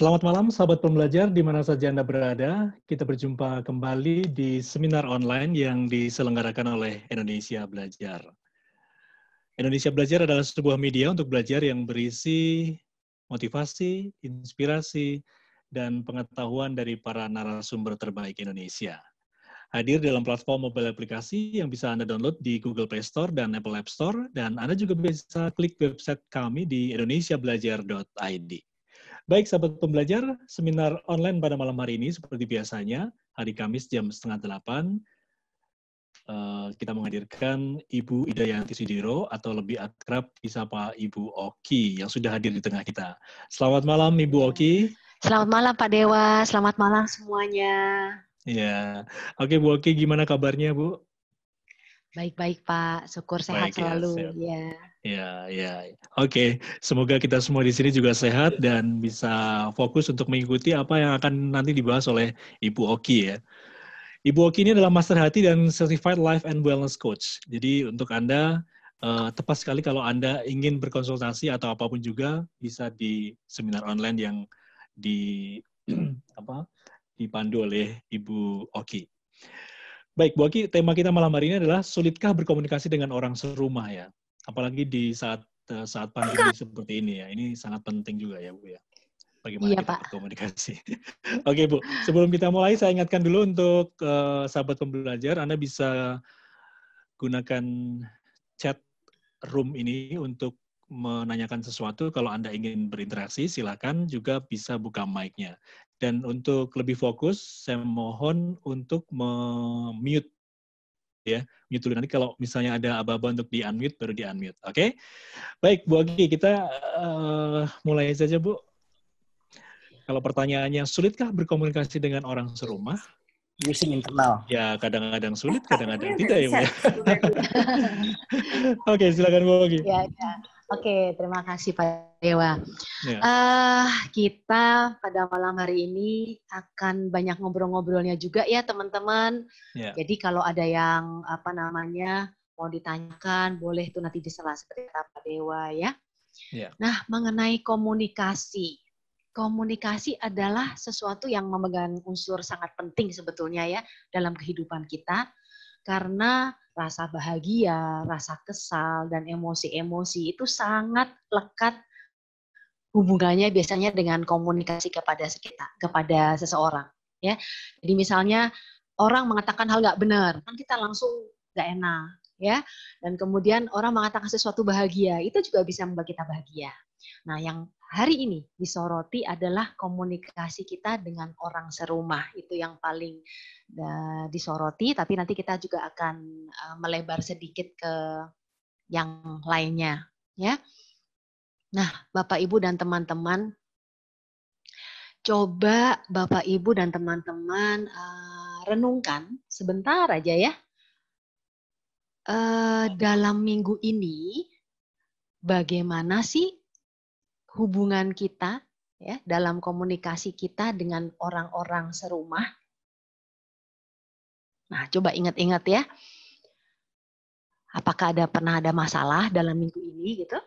Selamat malam sahabat pembelajar di mana saja Anda berada. Kita berjumpa kembali di seminar online yang diselenggarakan oleh Indonesia Belajar. Indonesia Belajar adalah sebuah media untuk belajar yang berisi motivasi, inspirasi, dan pengetahuan dari para narasumber terbaik Indonesia. Hadir dalam platform mobile aplikasi yang bisa Anda download di Google Play Store dan Apple App Store, dan Anda juga bisa klik website kami di indonesiabelajar.id. Baik, sahabat pembelajar, seminar online pada malam hari ini seperti biasanya, hari Kamis jam 7:30, kita menghadirkan Ibu Idayanti Sudiro, atau lebih akrab disapa Ibu Oki, yang sudah hadir di tengah kita. Selamat malam, Ibu Oki. Selamat malam, Pak Dewa. Selamat malam semuanya. Ya, oke Bu Oki, gimana kabarnya, Bu? Baik-baik, Pak. Syukur sehat Baik ya, selalu. sehat. Ya. Ya. Oke, semoga kita semua di sini juga sehat dan bisa fokus untuk mengikuti apa yang akan nanti dibahas oleh Ibu Oki ya. Ibu Oki ini adalah Master Hati dan Certified Life and Wellness Coach. Jadi untuk Anda, tepat sekali kalau Anda ingin berkonsultasi atau apapun juga, bisa di seminar online yang di dipandu oleh Ibu Oki. Baik, Bu Oki, tema kita malam hari ini adalah sulitkah berkomunikasi dengan orang serumah ya? Apalagi di saat pandemi seperti ini ya. Ini sangat penting juga ya, Bu ya. Bagaimana Iya, kita Pak. berkomunikasi. Oke, Bu. Sebelum kita mulai, saya ingatkan dulu untuk sahabat pembelajar, Anda bisa gunakan chat room ini untuk menanyakan sesuatu. Kalau Anda ingin berinteraksi, silakan juga bisa buka mic-nya. Dan untuk lebih fokus, saya mohon untuk mute ya, mute dulu. Nanti kalau misalnya ada aba-aba untuk di-unmute, baru di-unmute. Oke? Baik, Bu Oki, kita mulai saja, Bu. Kalau pertanyaannya, sulitkah berkomunikasi dengan orang serumah? Using internal. Ya, kadang-kadang sulit, kadang-kadang tidak ya, Bu. Oke, silakan Bu Oki. Ya. Oke, terima kasih Pak Dewa. Ya. Kita pada malam hari ini akan banyak ngobrol-ngobrolnya juga ya teman-teman. Ya. Jadi kalau ada yang mau ditanyakan, boleh tuh nanti di sela seperti kata Pak Dewa ya. Ya. Nah, mengenai komunikasi. Komunikasi adalah sesuatu yang memegang unsur sangat penting sebetulnya ya dalam kehidupan kita. Karena rasa bahagia, rasa kesal, dan emosi-emosi itu sangat lekat hubungannya biasanya dengan komunikasi kepada seseorang. Ya, jadi misalnya orang mengatakan hal nggak benar, kan kita langsung nggak enak, ya. Dan kemudian orang mengatakan sesuatu bahagia, itu juga bisa membuat kita bahagia. Nah, yang hari ini disoroti adalah komunikasi kita dengan orang serumah. Itu yang paling disoroti, tapi nanti kita juga akan melebar sedikit ke yang lainnya. Ya. Nah, Bapak, Ibu, dan teman-teman, coba Bapak, Ibu, dan teman-teman renungkan sebentar aja ya. Dalam minggu ini, bagaimana sih hubungan kita ya dalam komunikasi kita dengan orang-orang serumah? Nah, coba ingat-ingat ya. Apakah pernah ada masalah dalam minggu ini gitu?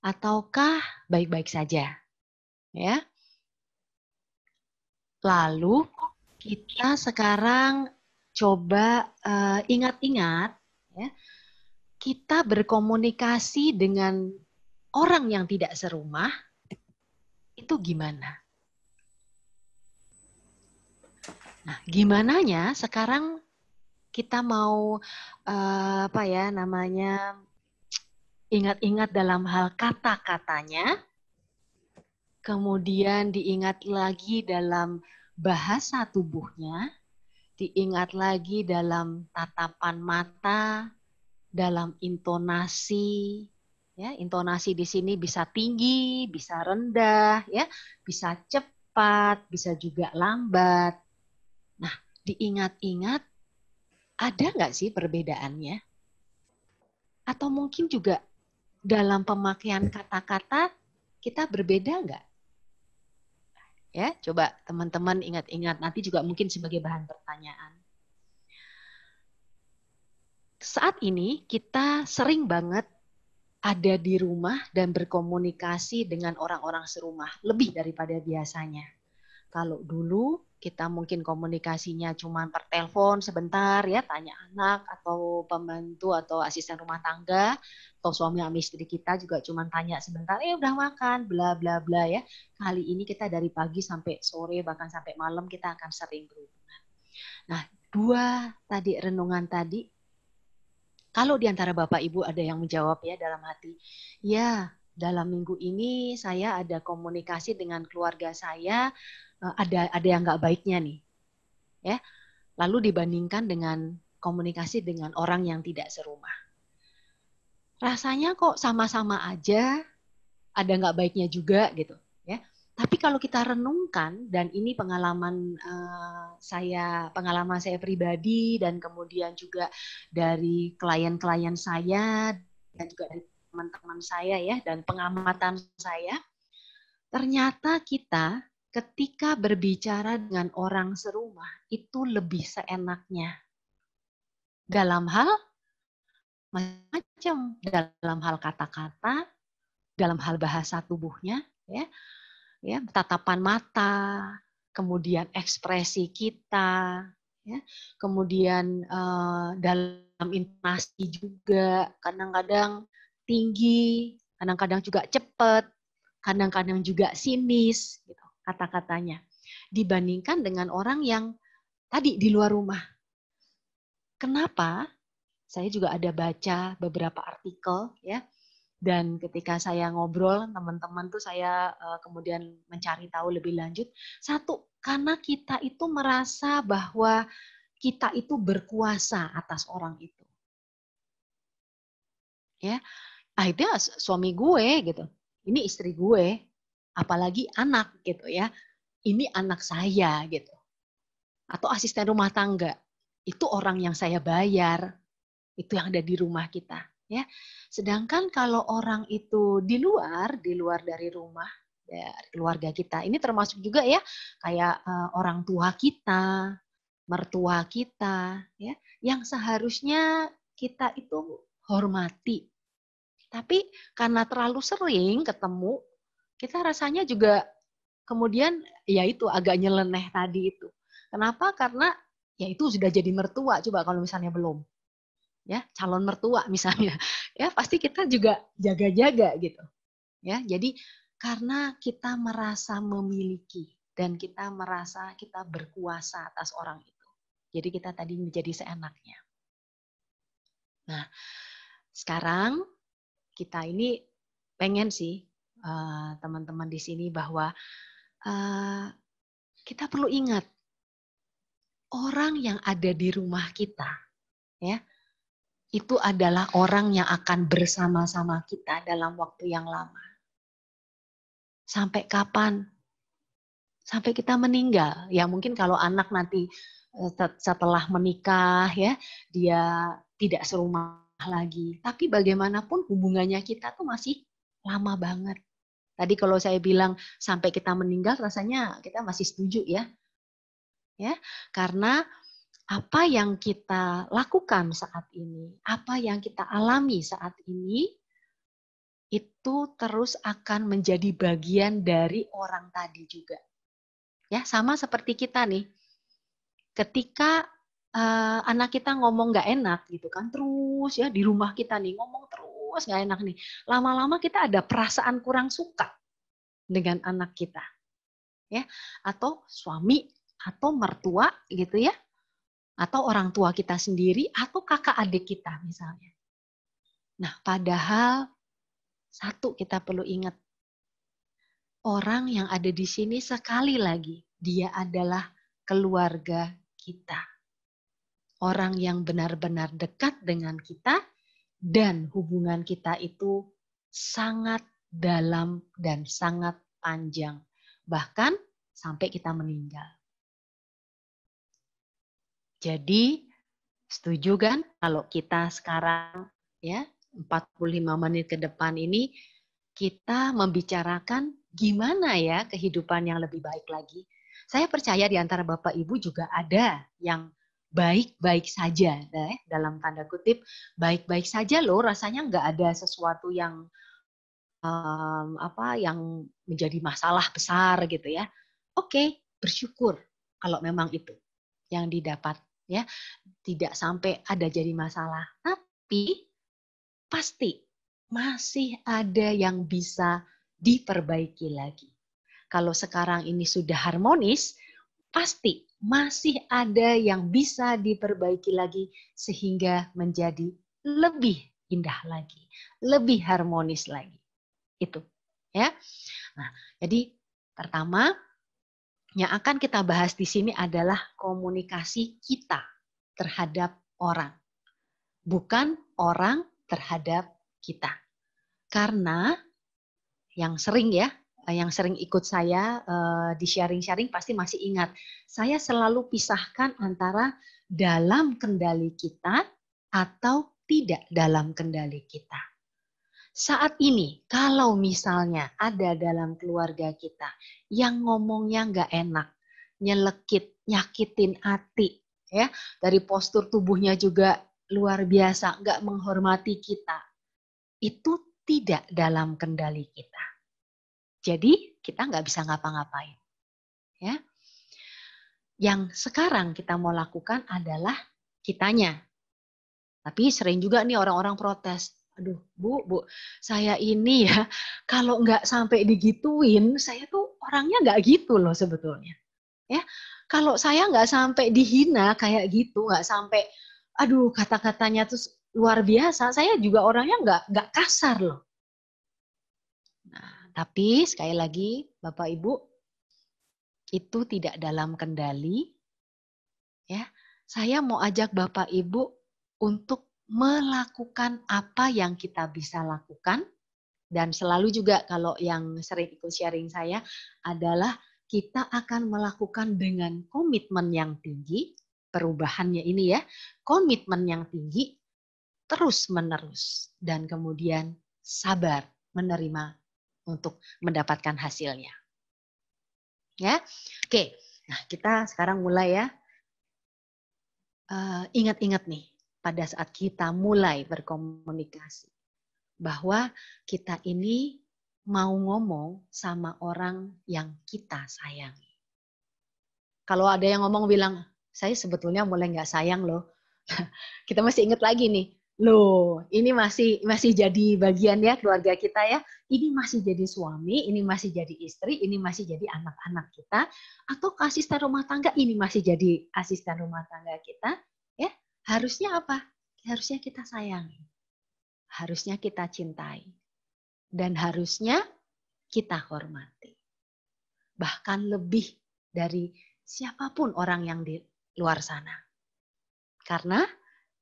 Ataukah baik-baik saja? Ya. Lalu kita sekarang coba ingat-ingat ya. Kita berkomunikasi dengan orang yang tidak serumah itu gimana? Nah, gimananya sekarang kita mau ingat-ingat dalam hal kata-katanya, kemudian diingat lagi dalam bahasa tubuhnya, diingat lagi dalam tatapan mata, dalam intonasi. Ya, intonasi di sini bisa tinggi, bisa rendah, ya, bisa cepat, bisa juga lambat. Nah, diingat-ingat, ada nggak sih perbedaannya? Atau mungkin juga dalam pemakaian kata-kata kita berbeda nggak? Ya, coba teman-teman ingat-ingat, nanti juga mungkin sebagai bahan pertanyaan. Saat ini kita sering banget ada di rumah dan berkomunikasi dengan orang-orang serumah lebih daripada biasanya. Kalau dulu kita mungkin komunikasinya cuma per telepon sebentar ya, tanya anak atau pembantu atau asisten rumah tangga atau suami sama istri kita juga cuma tanya sebentar, udah makan, bla bla bla ya. Kali ini kita dari pagi sampai sore bahkan sampai malam kita akan sering berhubungan. Nah, dua tadi renungan tadi, kalau di antara Bapak Ibu ada yang menjawab ya dalam hati, ya dalam minggu ini saya ada komunikasi dengan keluarga saya, ada yang nggak baiknya nih, ya. Lalu dibandingkan dengan komunikasi dengan orang yang tidak serumah, rasanya kok sama-sama aja, ada nggak baiknya juga gitu, ya. Tapi kalau kita renungkan, dan ini pengalaman saya pribadi dan kemudian juga dari klien-klien saya dan juga dari teman-teman saya ya dan pengamatan saya, ternyata kita ketika berbicara dengan orang serumah itu lebih seenaknya dalam hal macam-macam, dalam hal kata-kata, dalam hal bahasa tubuhnya, ya, tatapan mata, kemudian ekspresi kita, ya, kemudian dalam intonasi juga kadang-kadang tinggi, kadang-kadang juga cepat, kadang-kadang juga sinis, gitu, kata-katanya, dibandingkan dengan orang yang tadi di luar rumah. Kenapa? Saya juga ada baca beberapa artikel, ya. Dan ketika saya ngobrol teman-teman tuh saya kemudian mencari tahu lebih lanjut. Satu, karena kita itu merasa bahwa kita itu berkuasa atas orang itu. Ya, itu suami gue gitu. Ini istri gue, apalagi anak gitu ya. Ini anak saya gitu. Atau asisten rumah tangga. Itu orang yang saya bayar. Itu yang ada di rumah kita, ya. Sedangkan kalau orang itu di luar dari rumah, dari keluarga kita, ini termasuk juga ya kayak orang tua kita, mertua kita, ya, yang seharusnya kita itu hormati. Tapi karena terlalu sering ketemu, kita rasanya juga kemudian ya itu agak nyeleneh tadi itu. Kenapa? Karena ya itu sudah jadi mertua, coba kalau misalnya belum. Ya, calon mertua misalnya, ya pasti kita juga jaga-jaga gitu, ya. Jadi karena kita merasa memiliki dan kita merasa kita berkuasa atas orang itu, jadi kita tadi menjadi seenaknya. Nah, sekarang kita ini pengen sih teman-teman di sini bahwa kita perlu ingat orang yang ada di rumah kita, ya. Itu adalah orang yang akan bersama-sama kita dalam waktu yang lama. Sampai kapan? Sampai kita meninggal. Ya mungkin kalau anak nanti setelah menikah ya, dia tidak serumah lagi. Tapi bagaimanapun hubungannya kita tuh masih lama banget. Tadi kalau saya bilang sampai kita meninggal, rasanya kita masih setuju ya. Ya, karena apa yang kita lakukan saat ini, apa yang kita alami saat ini, itu terus akan menjadi bagian dari orang tadi juga. Ya, sama seperti kita nih. Ketika anak kita ngomong nggak enak gitu kan, terus ya di rumah kita nih ngomong terus nggak enak nih. Lama-lama kita ada perasaan kurang suka dengan anak kita. Ya, atau suami atau mertua gitu ya. Atau orang tua kita sendiri, atau kakak adik kita misalnya. Nah, padahal satu kita perlu ingat, orang yang ada di sini sekali lagi, dia adalah keluarga kita. Orang yang benar-benar dekat dengan kita, dan hubungan kita itu sangat dalam dan sangat panjang. Bahkan sampai kita meninggal. Jadi, setuju kan kalau kita sekarang ya 45 menit ke depan ini kita membicarakan gimana ya kehidupan yang lebih baik lagi. Saya percaya di antara Bapak Ibu juga ada yang baik-baik saja, dalam tanda kutip, baik-baik saja loh, rasanya nggak ada sesuatu yang yang menjadi masalah besar gitu ya. Oke, bersyukur kalau memang itu yang didapat ya, tidak sampai ada jadi masalah. Tapi pasti masih ada yang bisa diperbaiki lagi. Kalau sekarang ini sudah harmonis, pasti masih ada yang bisa diperbaiki lagi sehingga menjadi lebih indah lagi, lebih harmonis lagi. Itu ya. Nah, jadi pertama yang akan kita bahas di sini adalah komunikasi kita terhadap orang, bukan orang terhadap kita. Karena yang sering ikut saya di sharing-sharing pasti masih ingat, saya selalu pisahkan antara dalam kendali kita atau tidak dalam kendali kita. Saat ini, kalau misalnya ada dalam keluarga kita yang ngomongnya nggak enak, nyelekit, nyakitin hati, ya, dari postur tubuhnya juga luar biasa, nggak menghormati kita, itu tidak dalam kendali kita. Jadi kita nggak bisa ngapa-ngapain. Ya. Yang sekarang kita mau lakukan adalah kitanya. Tapi sering juga nih orang-orang protes. Aduh, Bu, saya ini ya, kalau nggak sampai digituin, saya tuh orangnya nggak gitu loh sebetulnya. Ya, kalau saya nggak sampai dihina kayak gitu, nggak sampai, aduh kata-katanya tuh luar biasa, saya juga orangnya nggak kasar loh. Nah, tapi sekali lagi, Bapak Ibu, itu tidak dalam kendali. Ya, saya mau ajak Bapak Ibu untuk melakukan apa yang kita bisa lakukan, dan selalu juga kalau yang sering ikut sharing saya adalah kita akan melakukan dengan komitmen yang tinggi, perubahannya ini ya, komitmen yang tinggi, terus menerus, dan kemudian sabar menerima untuk mendapatkan hasilnya. Ya, oke. Nah, kita sekarang mulai ya. Ingat-ingat nih, pada saat kita mulai berkomunikasi, bahwa kita ini mau ngomong sama orang yang kita sayangi. Kalau ada yang ngomong bilang, saya sebetulnya mulai nggak sayang loh. Kita masih ingat lagi nih, loh ini masih jadi bagian ya keluarga kita ya. Ini masih jadi suami, ini masih jadi istri, ini masih jadi anak-anak kita. Atau asisten rumah tangga, ini masih jadi asisten rumah tangga kita. Ya, harusnya apa? Harusnya kita sayangi. Harusnya kita cintai. Dan harusnya kita hormati. Bahkan lebih dari siapapun orang yang di luar sana. Karena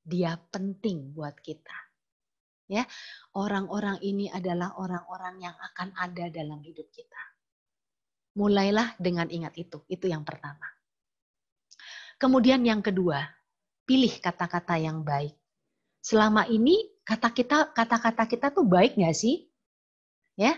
dia penting buat kita. Ya, orang-orang ini adalah orang-orang yang akan ada dalam hidup kita. Mulailah dengan ingat itu yang pertama. Kemudian yang kedua, pilih kata-kata yang baik. Selama ini kata-kata kita tuh baik nggak sih? Ya,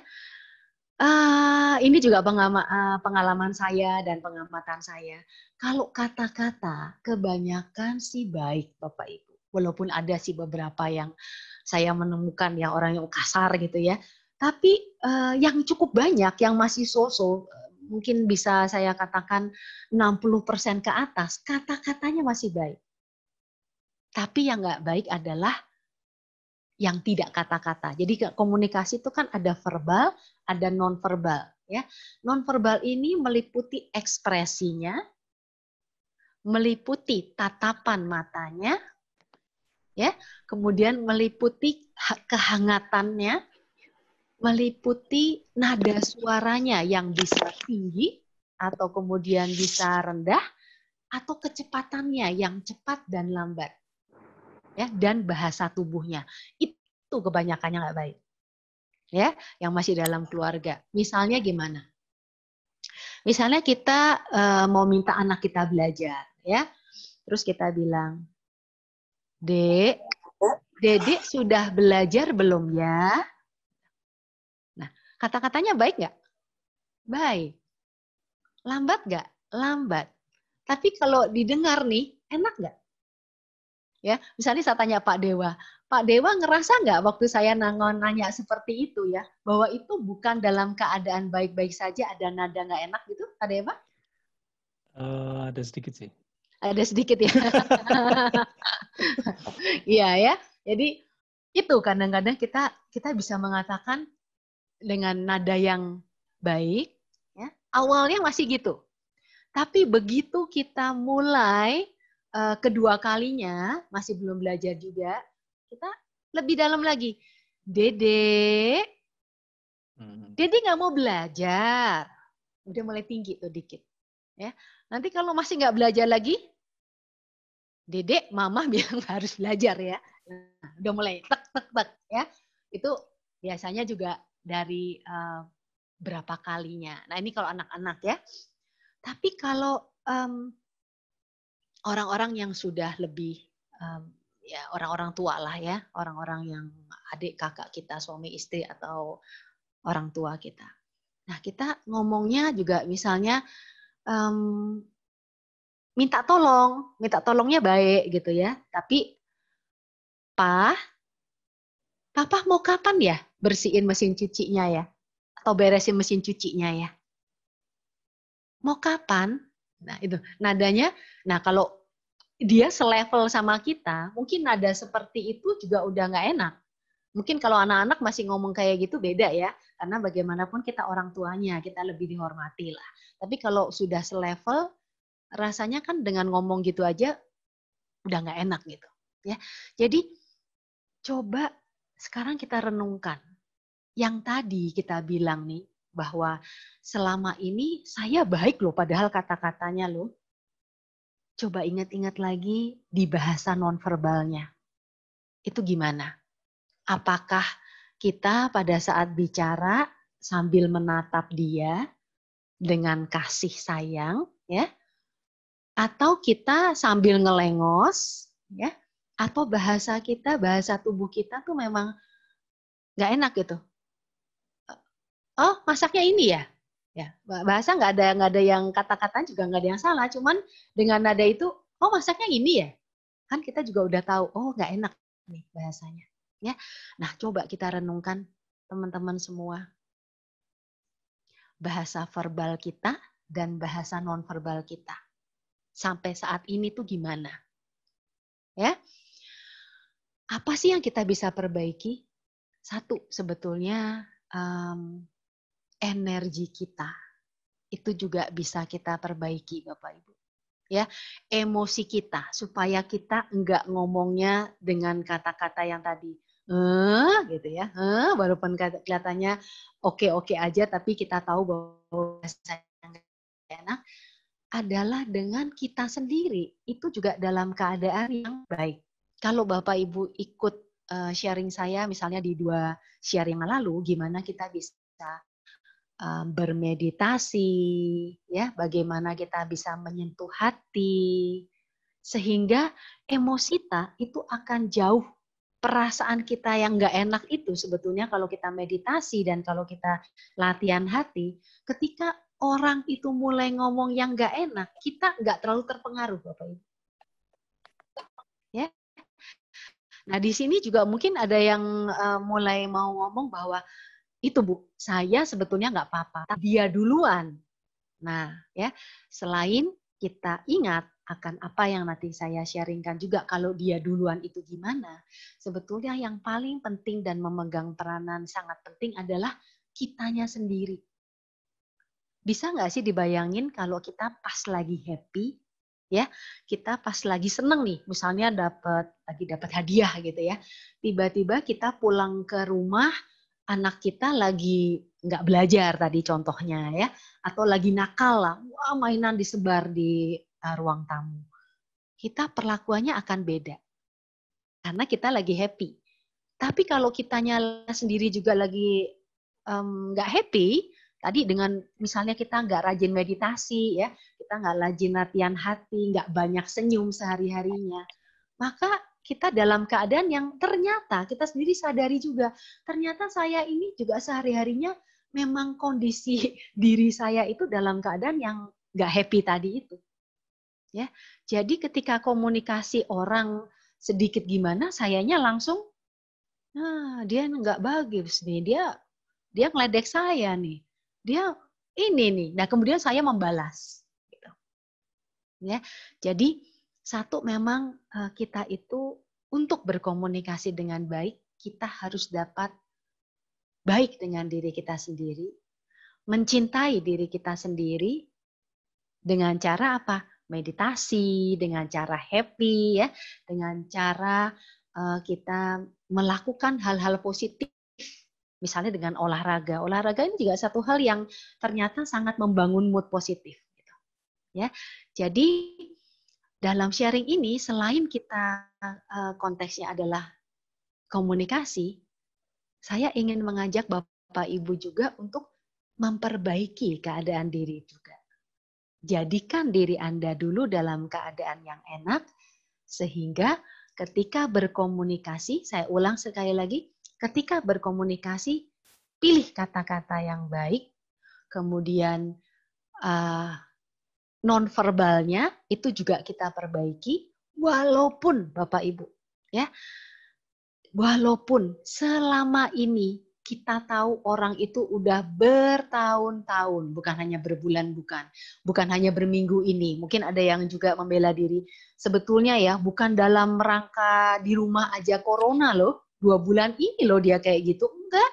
ini juga pengalaman saya dan pengamatan saya. Kalau kata-kata kebanyakan sih baik, Bapak Ibu. Walaupun ada sih beberapa yang saya menemukan yang orang yang kasar gitu ya. Tapi yang cukup banyak yang masih so-so, mungkin bisa saya katakan 60% ke atas, kata-katanya masih baik. Tapi yang nggak baik adalah yang tidak kata-kata. Jadi komunikasi itu kan ada verbal, ada non-verbal. Ya. Non-verbal ini meliputi ekspresinya, meliputi tatapan matanya, ya, kemudian meliputi kehangatannya, meliputi nada suaranya yang bisa tinggi atau kemudian bisa rendah, atau kecepatannya yang cepat dan lambat. Ya, dan bahasa tubuhnya. Itu kebanyakannya nggak baik. Ya, yang masih dalam keluarga. Misalnya gimana? Misalnya kita mau minta anak kita belajar, ya. Terus kita bilang, Dek, Dedek sudah belajar belum ya? Nah, kata-katanya baik nggak? Baik. Lambat nggak? Lambat. Tapi kalau didengar nih, Enak nggak? Ya, misalnya saya tanya Pak Dewa ngerasa nggak waktu saya nanya seperti itu ya, bahwa itu bukan dalam keadaan baik-baik saja ada nada nggak enak gitu, Pak Dewa? Ada sedikit sih. Ada sedikit ya. Iya ya. Jadi itu kadang-kadang kita bisa mengatakan dengan nada yang baik, ya. Awalnya masih gitu. Tapi begitu kita mulai kedua kalinya, masih belum belajar juga, kita lebih dalam lagi. Dede nggak mau belajar. Udah mulai tinggi tuh dikit. Ya. Nanti kalau masih nggak belajar lagi, Dede, mama bilang harus belajar ya. Nah, udah mulai tek tek tek ya. Itu biasanya juga dari berapa kalinya. Nah ini kalau anak-anak ya. Tapi kalau orang-orang yang sudah lebih ya orang-orang tua lah ya, orang-orang yang adik kakak kita, suami istri atau orang tua kita. Nah kita ngomongnya juga misalnya minta tolongnya baik gitu ya. Tapi Papa mau kapan ya bersihin mesin cucinya ya? Atau beresin mesin cucinya ya? Mau kapan? Nah itu nadanya. Nah kalau dia selevel sama kita, mungkin nada seperti itu juga udah nggak enak. Mungkin kalau anak-anak masih ngomong kayak gitu beda ya, karena bagaimanapun kita orang tuanya, kita lebih dihormati lah. Tapi kalau sudah selevel, rasanya kan dengan ngomong gitu aja udah nggak enak gitu. Ya, jadi coba sekarang kita renungkan. Yang tadi kita bilang nih, bahwa selama ini saya baik loh, padahal kata-katanya loh. Coba ingat-ingat lagi di bahasa nonverbalnya. Itu gimana? Apakah kita pada saat bicara sambil menatap dia dengan kasih sayang, ya? Atau kita sambil ngelengos, ya? Atau bahasa kita, bahasa tubuh kita tuh memang nggak enak gitu. Oh, masaknya ini ya? Ya, bahasa nggak ada yang kata-kata juga nggak ada yang salah, cuman dengan nada itu, oh masaknya ini ya? Kan kita juga udah tahu, oh nggak enak nih bahasanya. Ya, nah coba kita renungkan teman-teman semua, bahasa verbal kita dan bahasa nonverbal kita sampai saat ini tuh gimana? Ya, apa sih yang kita bisa perbaiki? Satu, sebetulnya energi kita itu juga bisa kita perbaiki, Bapak Ibu. Ya, emosi kita supaya kita enggak ngomongnya dengan kata-kata yang tadi gitu ya, walaupun kelihatannya oke-oke aja, tapi kita tahu bahwa bahasanya enggak enak, adalah dengan kita sendiri itu juga dalam keadaan yang baik. Kalau Bapak Ibu ikut sharing saya misalnya di 2 sharing lalu, gimana kita bisa bermeditasi, ya, bagaimana kita bisa menyentuh hati, sehingga emosi kita itu akan jauh, perasaan kita yang nggak enak itu sebetulnya kalau kita meditasi dan kalau kita latihan hati, ketika orang itu mulai ngomong yang nggak enak, kita nggak terlalu terpengaruh, Bapak Ibu. Ya. Nah di sini juga mungkin ada yang mulai mau ngomong bahwa itu Bu, saya sebetulnya nggak apa-apa, dia duluan. Nah, ya, selain kita ingat akan apa yang nanti saya sharingkan juga, kalau dia duluan itu gimana, sebetulnya yang paling penting dan memegang peranan sangat penting adalah kitanya sendiri. Bisa nggak sih dibayangin kalau kita pas lagi happy, ya, kita pas lagi seneng nih, misalnya lagi dapat hadiah gitu ya, tiba-tiba kita pulang ke rumah, anak kita lagi nggak belajar tadi contohnya ya, atau lagi nakal lah, wah mainan disebar di ruang tamu. Kita perlakuannya akan beda, karena kita lagi happy. Tapi kalau kitanya sendiri juga lagi nggak happy, tadi dengan misalnya kita nggak rajin meditasi ya, kita nggak rajin latihan hati, nggak banyak senyum sehari-harinya, maka kita dalam keadaan yang ternyata kita sendiri sadari juga, ternyata saya ini juga sehari-harinya memang kondisi diri saya itu dalam keadaan yang nggak happy tadi itu. Ya, jadi ketika komunikasi orang sedikit gimana, sayanya langsung, nah dia nggak bagus nih, dia ngeledek saya nih, dia ini nih. Nah kemudian saya membalas. Gitu. Ya, jadi satu memang kita itu untuk berkomunikasi dengan baik, kita harus dapat baik dengan diri kita sendiri, mencintai diri kita sendiri dengan cara apa? Meditasi, dengan cara happy ya, dengan cara kita melakukan hal-hal positif. Misalnya dengan olahraga. Olahraga ini juga satu hal yang ternyata sangat membangun mood positif. Gitu. Ya, jadi dalam sharing ini selain kita konteksnya adalah komunikasi, saya ingin mengajak Bapak Ibu juga untuk memperbaiki keadaan diri juga. Jadikan diri Anda dulu dalam keadaan yang enak, sehingga ketika berkomunikasi, saya ulang sekali lagi, ketika berkomunikasi, pilih kata-kata yang baik, kemudian non-verbalnya itu juga kita perbaiki, walaupun Bapak Ibu, ya, walaupun selama ini kita tahu orang itu udah bertahun-tahun, bukan hanya berbulan, bukan hanya berminggu ini. Mungkin ada yang juga membela diri. Sebetulnya ya, bukan dalam rangka di rumah aja corona loh, 2 bulan ini loh dia kayak gitu. Enggak,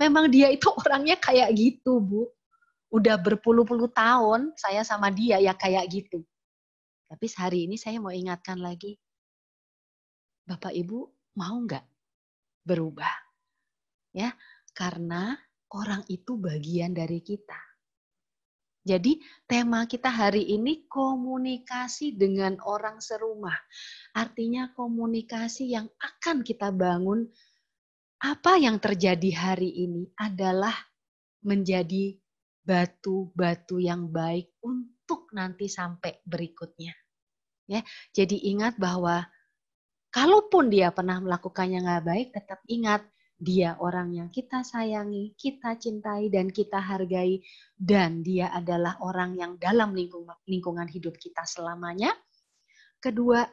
memang dia itu orangnya kayak gitu, Bu. Udah berpuluh-puluh tahun saya sama dia ya kayak gitu. Tapi hari ini saya mau ingatkan lagi, Bapak Ibu mau nggak berubah? Ya, karena orang itu bagian dari kita. Jadi tema kita hari ini komunikasi dengan orang serumah. Artinya komunikasi yang akan kita bangun, apa yang terjadi hari ini adalah menjadi batu-batu yang baik untuk nanti sampai berikutnya. Ya, jadi ingat bahwa kalaupun dia pernah melakukannya nggak baik, tetap ingat dia orang yang kita sayangi, kita cintai, dan kita hargai. Dan dia adalah orang yang dalam lingkungan hidup kita selamanya. Kedua,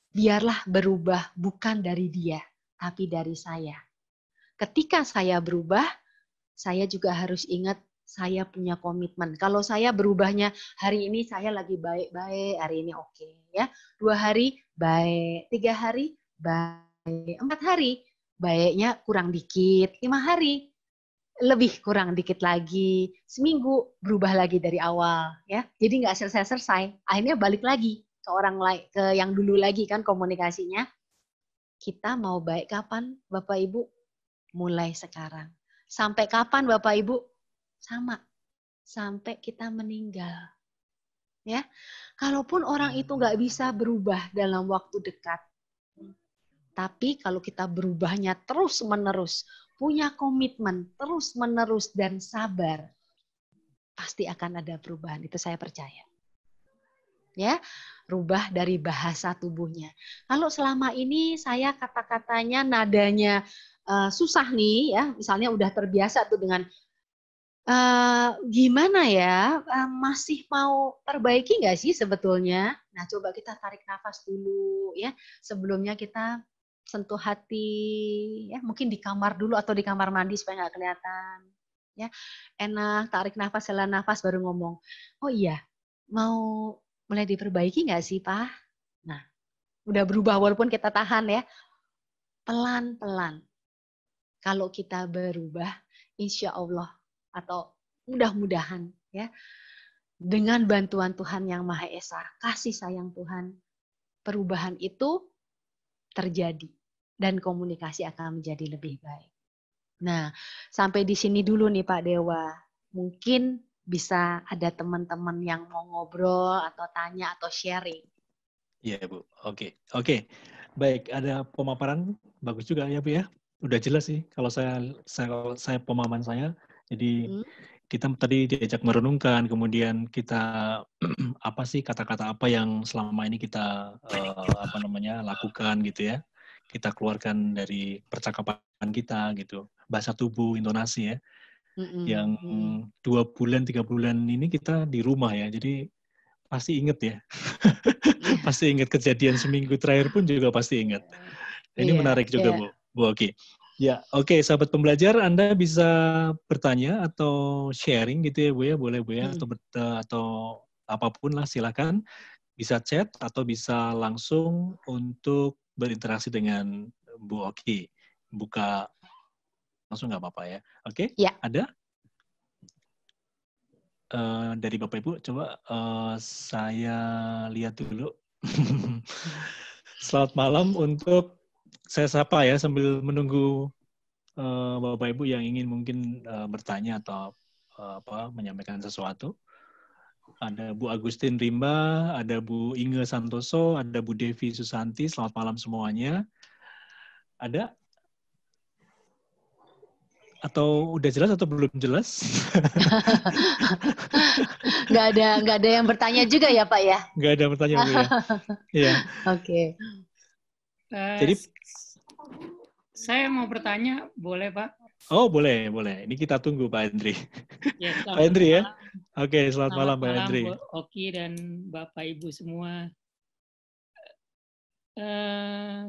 biarlah berubah bukan dari dia, tapi dari saya. Ketika saya berubah, saya juga harus ingat saya punya komitmen. Kalau saya berubahnya hari ini saya lagi baik-baik, hari ini oke, ya. 2 hari baik, 3 hari baik, 4 hari baiknya kurang dikit, 5 hari lebih kurang dikit lagi, seminggu berubah lagi dari awal, ya. Jadi nggak selesai-selesai, akhirnya balik lagi ke orang lain, ke yang dulu lagi kan komunikasinya. Kita mau baik kapan, Bapak Ibu? Mulai sekarang. Sampai kapan Bapak Ibu? Sama. Sampai kita meninggal. Ya. Kalaupun orang itu nggak bisa berubah dalam waktu dekat, tapi kalau kita berubahnya terus-menerus, punya komitmen terus-menerus dan sabar, pasti akan ada perubahan. Itu saya percaya. Ya, rubah dari bahasa tubuhnya. Kalau selama ini saya kata-katanya nadanya susah nih, ya, misalnya udah terbiasa tuh dengan gimana ya, masih mau perbaiki nggak sih sebetulnya? Nah, coba kita tarik nafas dulu ya. Sebelumnya kita sentuh hati, ya mungkin di kamar dulu atau di kamar mandi supaya nggak kelihatan. Ya, enak, tarik nafas, hela nafas, baru ngomong. Oh iya, mau mulai diperbaiki nggak sih, Pak? Nah, udah berubah walaupun kita tahan ya. Pelan-pelan. Kalau kita berubah, insya Allah atau mudah-mudahan ya, dengan bantuan Tuhan yang Maha Esa, kasih sayang Tuhan, perubahan itu terjadi dan komunikasi akan menjadi lebih baik. Nah, sampai di sini dulu nih Pak Dewa. Mungkin bisa ada teman-teman yang mau ngobrol atau tanya atau sharing. Iya Bu, oke. Baik, ada pemaparan bagus juga ya Bu ya. Udah jelas sih kalau saya pemahaman saya. Jadi kita tadi diajak merenungkan, kemudian kita apa sih kata-kata apa yang selama ini kita lakukan gitu ya. Kita keluarkan dari percakapan kita gitu, bahasa tubuh, intonasi ya. Yang 2 bulan, 3 bulan ini kita di rumah ya, jadi pasti inget ya. Pasti ingat kejadian seminggu terakhir pun juga pasti ingat. Ini menarik juga, Bu Oki. Ya, oke, sahabat pembelajar, Anda bisa bertanya atau sharing gitu ya, Bu ya, boleh Bu ya, atau apapun lah, silakan. Bisa chat atau bisa langsung untuk berinteraksi dengan Bu Oki. Buka langsung nggak apa-apa ya. Oke? Ya. Ada? Dari Bapak Ibu, coba saya lihat dulu. Selamat malam untuk saya sapa ya sambil menunggu Bapak Ibu yang ingin mungkin bertanya atau menyampaikan sesuatu. Ada Bu Agustin Rimba, ada Bu Inge Santoso, ada Bu Devi Susanti. Selamat malam semuanya. Ada? Atau udah jelas atau belum jelas? Nggak ada yang bertanya juga ya Pak ya? Nggak ada bertanya Bu ya. Iya. Oke. Jadi saya mau bertanya, boleh Pak? Oh boleh. Ini kita tunggu Pak Hendri. Ya, Pak Hendri ya. Oke, selamat malam Pak Hendri. Bu Oki dan Bapak Ibu semua.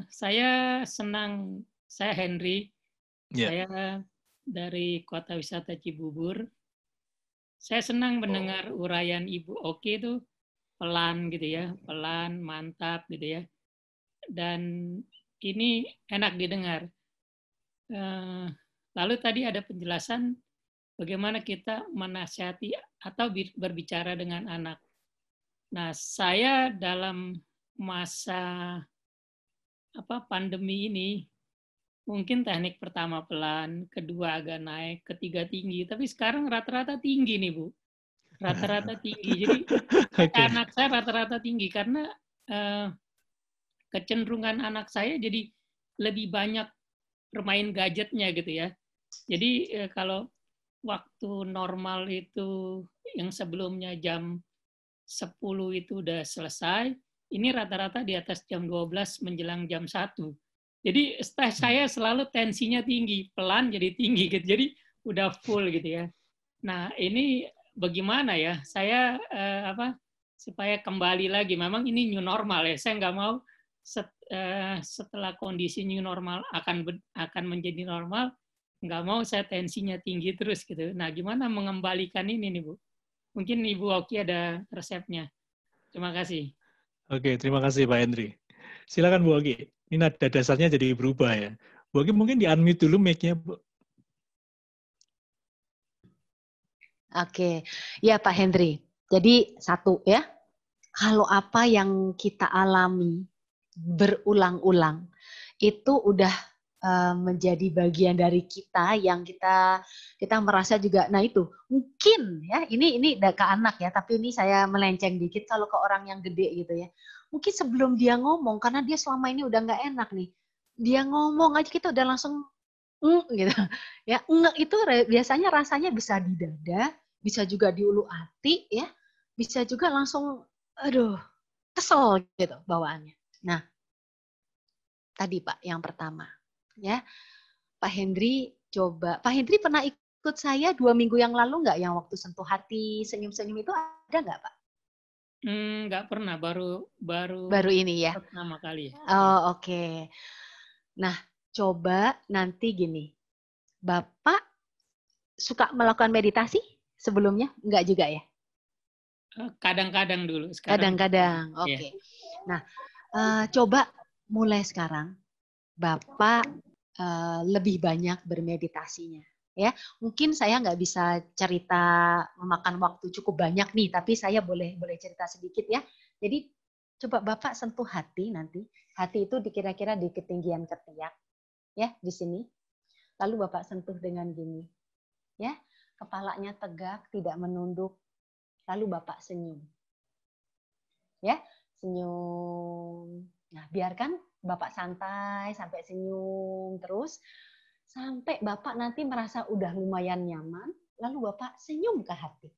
Saya senang, saya Henry. Saya dari Kota Wisata Cibubur. Saya senang mendengar uraian Ibu Oki itu pelan gitu ya, pelan, mantap gitu ya. Dan ini enak didengar. Lalu tadi ada penjelasan bagaimana kita menasihati atau berbicara dengan anak. Nah, saya dalam masa pandemi ini, mungkin teknik pertama pelan, kedua agak naik, ketiga tinggi. Tapi sekarang rata-rata tinggi nih, Bu. Rata-rata tinggi. Jadi anak saya rata-rata tinggi karena kecenderungan anak saya jadi lebih banyak bermain gadgetnya gitu ya. Jadi kalau waktu normal itu yang sebelumnya jam 10 itu udah selesai, ini rata-rata di atas jam 12 menjelang jam 1. Jadi saya selalu tensinya tinggi, pelan jadi tinggi gitu. Jadi udah full gitu ya. Nah, ini bagaimana ya? Saya supaya kembali lagi, memang ini new normal ya. Saya nggak mau setelah kondisi new normal akan menjadi normal, nggak mau saya tensinya tinggi terus gitu. Nah, gimana mengembalikan ini nih, Bu? Mungkin Ibu Oki ada resepnya. Terima kasih. Oke, terima kasih Pak Hendri. Silakan Bu Oki. Ini nada dasarnya jadi berubah ya. Bu Oki mungkin di-unmute dulu mic-nya, Bu. Oke, ya Pak Hendri. Jadi satu ya, kalau apa yang kita alami berulang-ulang itu udah menjadi bagian dari kita yang kita merasa juga. Nah itu mungkin ya ini ke anak ya, tapi ini saya melenceng dikit kalau ke orang yang gede gitu ya. Mungkin sebelum dia ngomong karena dia selama ini udah nggak enak nih, dia ngomong aja kita udah langsung gitu ya. Itu biasanya rasanya bisa di dada, bisa juga di ulu hati ya, bisa juga langsung aduh kesel gitu bawaannya. Nah, tadi Pak yang pertama ya, Pak Hendri coba. Pak Hendri pernah ikut saya 2 minggu yang lalu nggak yang waktu sentuh hati, senyum-senyum itu ada nggak Pak? Nggak pernah, baru ini ya. Pertama kali. Oh oke. Nah coba nanti gini, Bapak suka melakukan meditasi sebelumnya? Nggak juga ya? Kadang-kadang dulu. Kadang-kadang, oke. Nah coba mulai sekarang Bapak lebih banyak bermeditasinya. Ya, mungkin saya nggak bisa cerita memakan waktu cukup banyak nih, tapi saya boleh cerita sedikit ya. Jadi coba Bapak sentuh hati nanti. Hati itu kira-kira di ketinggian ketiak, ya di sini. Lalu Bapak sentuh dengan gini, ya, kepalanya tegak, tidak menunduk. Lalu Bapak senyum, ya, senyum. Nah, biarkan Bapak santai sampai senyum terus. Sampai Bapak nanti merasa udah lumayan nyaman, lalu Bapak senyum ke hati.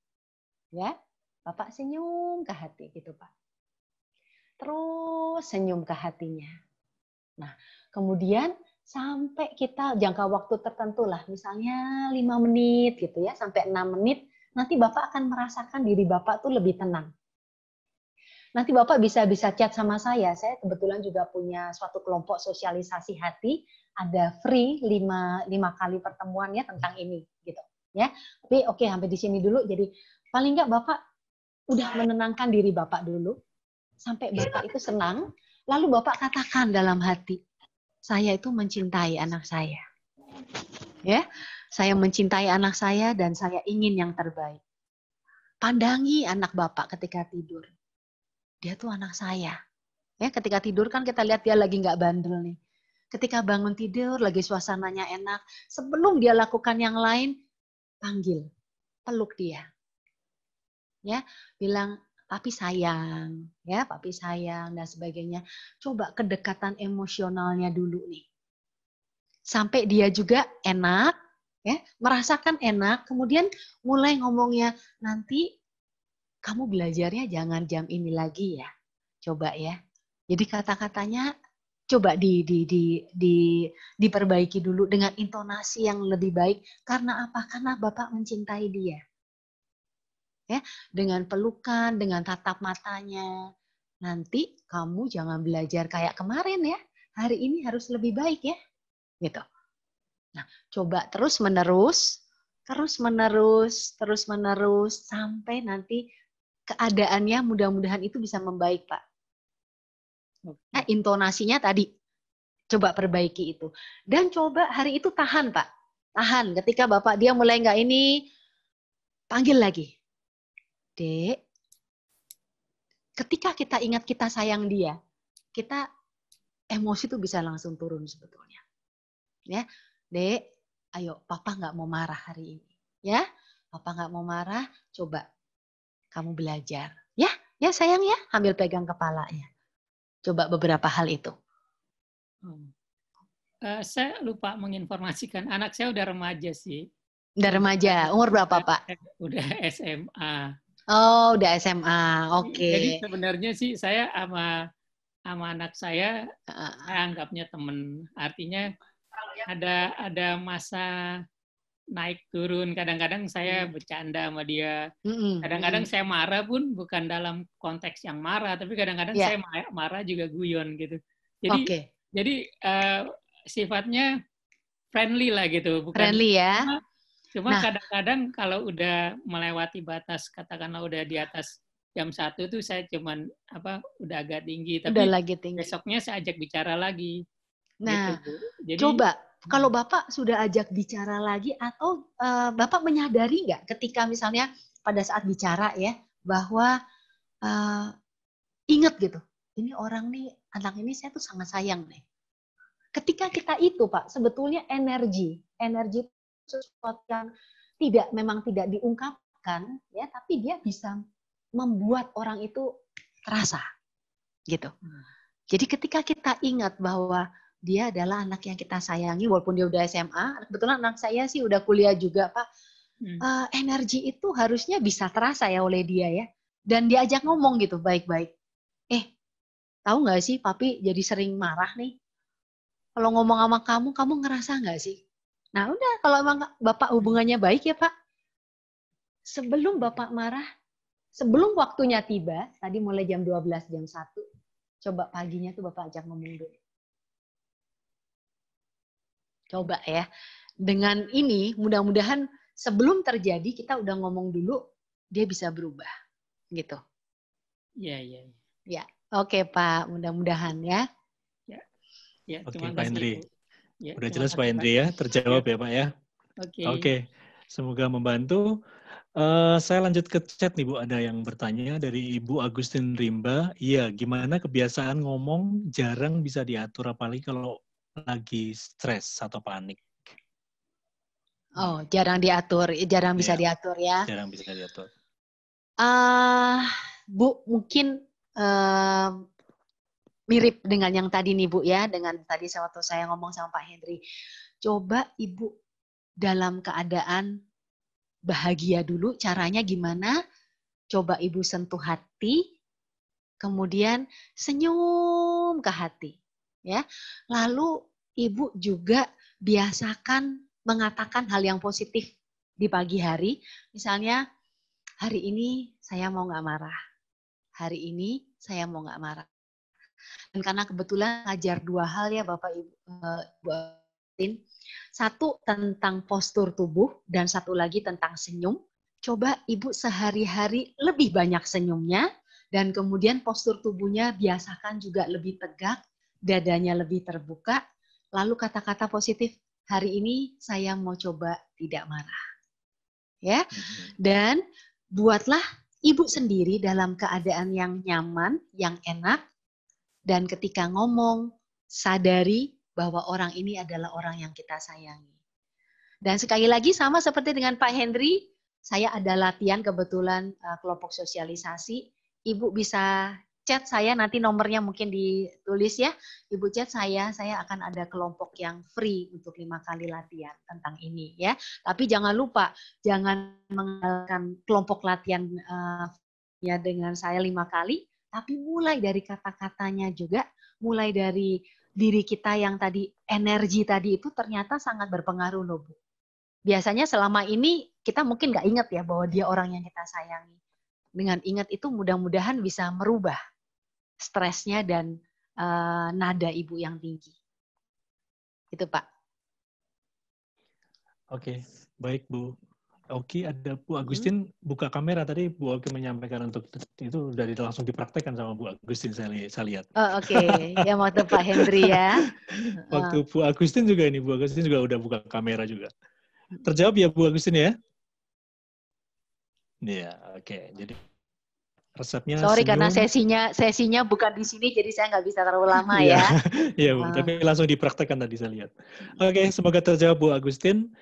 Ya, Bapak senyum ke hati gitu, Pak. Terus senyum ke hatinya. Nah, kemudian sampai kita jangka waktu tertentu lah, misalnya 5 menit gitu ya, sampai 6 menit, nanti Bapak akan merasakan diri Bapak tuh lebih tenang. Nanti Bapak bisa chat sama saya. Saya kebetulan juga punya suatu kelompok sosialisasi hati, ada free 5 kali pertemuannya tentang ini gitu. Ya. Tapi oke, sampai di sini dulu. Jadi paling enggak Bapak udah menenangkan diri Bapak dulu sampai Bapak itu senang, lalu Bapak katakan dalam hati, saya itu mencintai anak saya. Ya. Saya mencintai anak saya dan saya ingin yang terbaik. Pandangi anak Bapak ketika tidur. Dia tuh anak saya. Ya, ketika tidur kan kita lihat dia lagi nggak bandel nih. Ketika bangun tidur, lagi suasananya enak. Sebelum dia lakukan yang lain, panggil, peluk dia. Ya, bilang, papi sayang, ya, papi sayang dan sebagainya. Coba kedekatan emosionalnya dulu nih. Sampai dia juga enak, ya, merasakan enak, kemudian mulai ngomongnya, nanti kamu belajarnya jangan jam ini lagi ya. Coba ya. Jadi kata-katanya coba diperbaiki dulu dengan intonasi yang lebih baik. Karena apa? Karena Bapak mencintai dia. Ya, dengan pelukan, dengan tatap matanya. Nanti kamu jangan belajar kayak kemarin ya. Hari ini harus lebih baik ya. Gitu. Nah, coba terus-menerus sampai nanti keadaannya mudah-mudahan itu bisa membaik, Pak. Nah, intonasinya tadi coba perbaiki itu. Dan coba hari itu tahan, Pak. Tahan. Ketika Bapak dia mulai nggak ini, panggil lagi. Dek, ketika kita ingat kita sayang dia, kita emosi itu bisa langsung turun sebetulnya. Ya, Dek, ayo, Papa nggak mau marah hari ini. Ya, Papa nggak mau marah, coba kamu belajar. Ya sayang ya, ambil pegang kepalanya. Coba beberapa hal itu. Saya lupa menginformasikan, anak saya udah remaja sih. Udah remaja, umur berapa Pak? Udah SMA. Oh, udah SMA, oke. Jadi sebenarnya sih saya sama anak saya anggapnya temen. Artinya ada masa naik turun. Kadang-kadang saya bercanda sama dia. Kadang-kadang saya marah pun bukan dalam konteks yang marah, tapi kadang-kadang saya marah juga guyon gitu. Jadi sifatnya friendly lah gitu. Bukan friendly ya. Cuma kadang-kadang kalau udah melewati batas, katakanlah udah di atas jam 1 tuh saya cuman udah agak tinggi. Tapi udah lagi tinggi. Besoknya saya ajak bicara lagi. Nah, gitu. Jadi, coba kalau Bapak sudah ajak bicara lagi atau Bapak menyadari nggak ketika misalnya pada saat bicara ya bahwa ingat gitu, ini orang nih, anak ini saya tuh sangat sayang nih. Ketika kita itu Pak, sebetulnya energi sesuatu yang memang tidak diungkapkan ya, tapi dia bisa membuat orang itu terasa gitu. Jadi ketika kita ingat bahwa dia adalah anak yang kita sayangi, walaupun dia udah SMA. Kebetulan anak saya sih udah kuliah juga, Pak. Energi itu harusnya bisa terasa ya oleh dia ya. Dan diajak ngomong gitu, baik-baik. Tahu nggak sih, Papi jadi sering marah nih. Kalau ngomong sama kamu ngerasa nggak sih? Nah udah, kalau emang Bapak hubungannya baik ya Pak. Sebelum Bapak marah, sebelum waktunya tiba, tadi mulai jam 12, jam 1, coba paginya tuh Bapak ajak ngomong dulu. Coba ya. Dengan ini mudah-mudahan sebelum terjadi kita udah ngomong dulu, dia bisa berubah. Gitu. Iya. Ya, oke Pak, mudah-mudahan ya. Ya, oke Pak Hendri. Ya, udah jelas Pak Hendri ya, terjawab ya Pak ya. Oke. Semoga membantu. Saya lanjut ke chat nih Bu, ada yang bertanya dari Ibu Agustin Rimba. Iya, gimana kebiasaan ngomong jarang bisa diatur apalagi kalau lagi stres atau panik? Oh, jarang diatur, jarang bisa diatur ya. Jarang bisa diatur. Bu, mungkin mirip dengan yang tadi nih Bu ya, dengan tadi waktu saya ngomong sama Pak Hendri. Coba Ibu dalam keadaan bahagia dulu, caranya gimana? Coba Ibu sentuh hati, kemudian senyum ke hati. Ya. Lalu Ibu juga biasakan mengatakan hal yang positif di pagi hari. Misalnya, hari ini saya mau nggak marah. hari ini saya mau nggak marah. Dan karena kebetulan ngajar 2 hal ya Bapak Ibu, Bu Agustin. Satu tentang postur tubuh dan satu lagi tentang senyum. Coba Ibu sehari-hari lebih banyak senyumnya dan kemudian postur tubuhnya biasakan juga lebih tegak, dadanya lebih terbuka. Lalu kata-kata positif, hari ini saya mau coba tidak marah. Ya. Dan buatlah Ibu sendiri dalam keadaan yang nyaman, yang enak, dan ketika ngomong, sadari bahwa orang ini adalah orang yang kita sayangi. Dan sekali lagi sama seperti dengan Pak Henry, saya ada latihan kebetulan kelompok sosialisasi. Ibu bisa chat saya, nanti nomornya mungkin ditulis ya. Ibu chat saya akan ada kelompok yang free untuk 5 kali latihan tentang ini ya. Tapi jangan lupa, jangan mengandalkan kelompok latihan ya dengan saya 5 kali, tapi mulai dari kata-katanya juga, mulai dari diri kita yang tadi, energi tadi itu ternyata sangat berpengaruh loh Bu. Biasanya selama ini kita mungkin nggak ingat ya bahwa dia orang yang kita sayangi. Dengan ingat itu mudah-mudahan bisa merubah stresnya dan nada Ibu yang tinggi. Itu Pak. Oke, baik Bu. Oke, ada Bu Agustin buka kamera tadi. Bu Oki menyampaikan untuk itu dari langsung dipraktekkan sama Bu Agustin saya lihat. Oh, oke. Ya waktu Pak Henry ya. Waktu Bu Agustin juga ini, Bu Agustin juga udah buka kamera juga. Terjawab ya Bu Agustin ya? Iya, oke. Jadi resepnya Sorry senyum. karena sesinya bukan di sini, jadi saya nggak bisa terlalu lama Iya, ya. iya Bu, tapi langsung dipraktekkan tadi saya lihat. Oke, semoga terjawab Bu Agustin.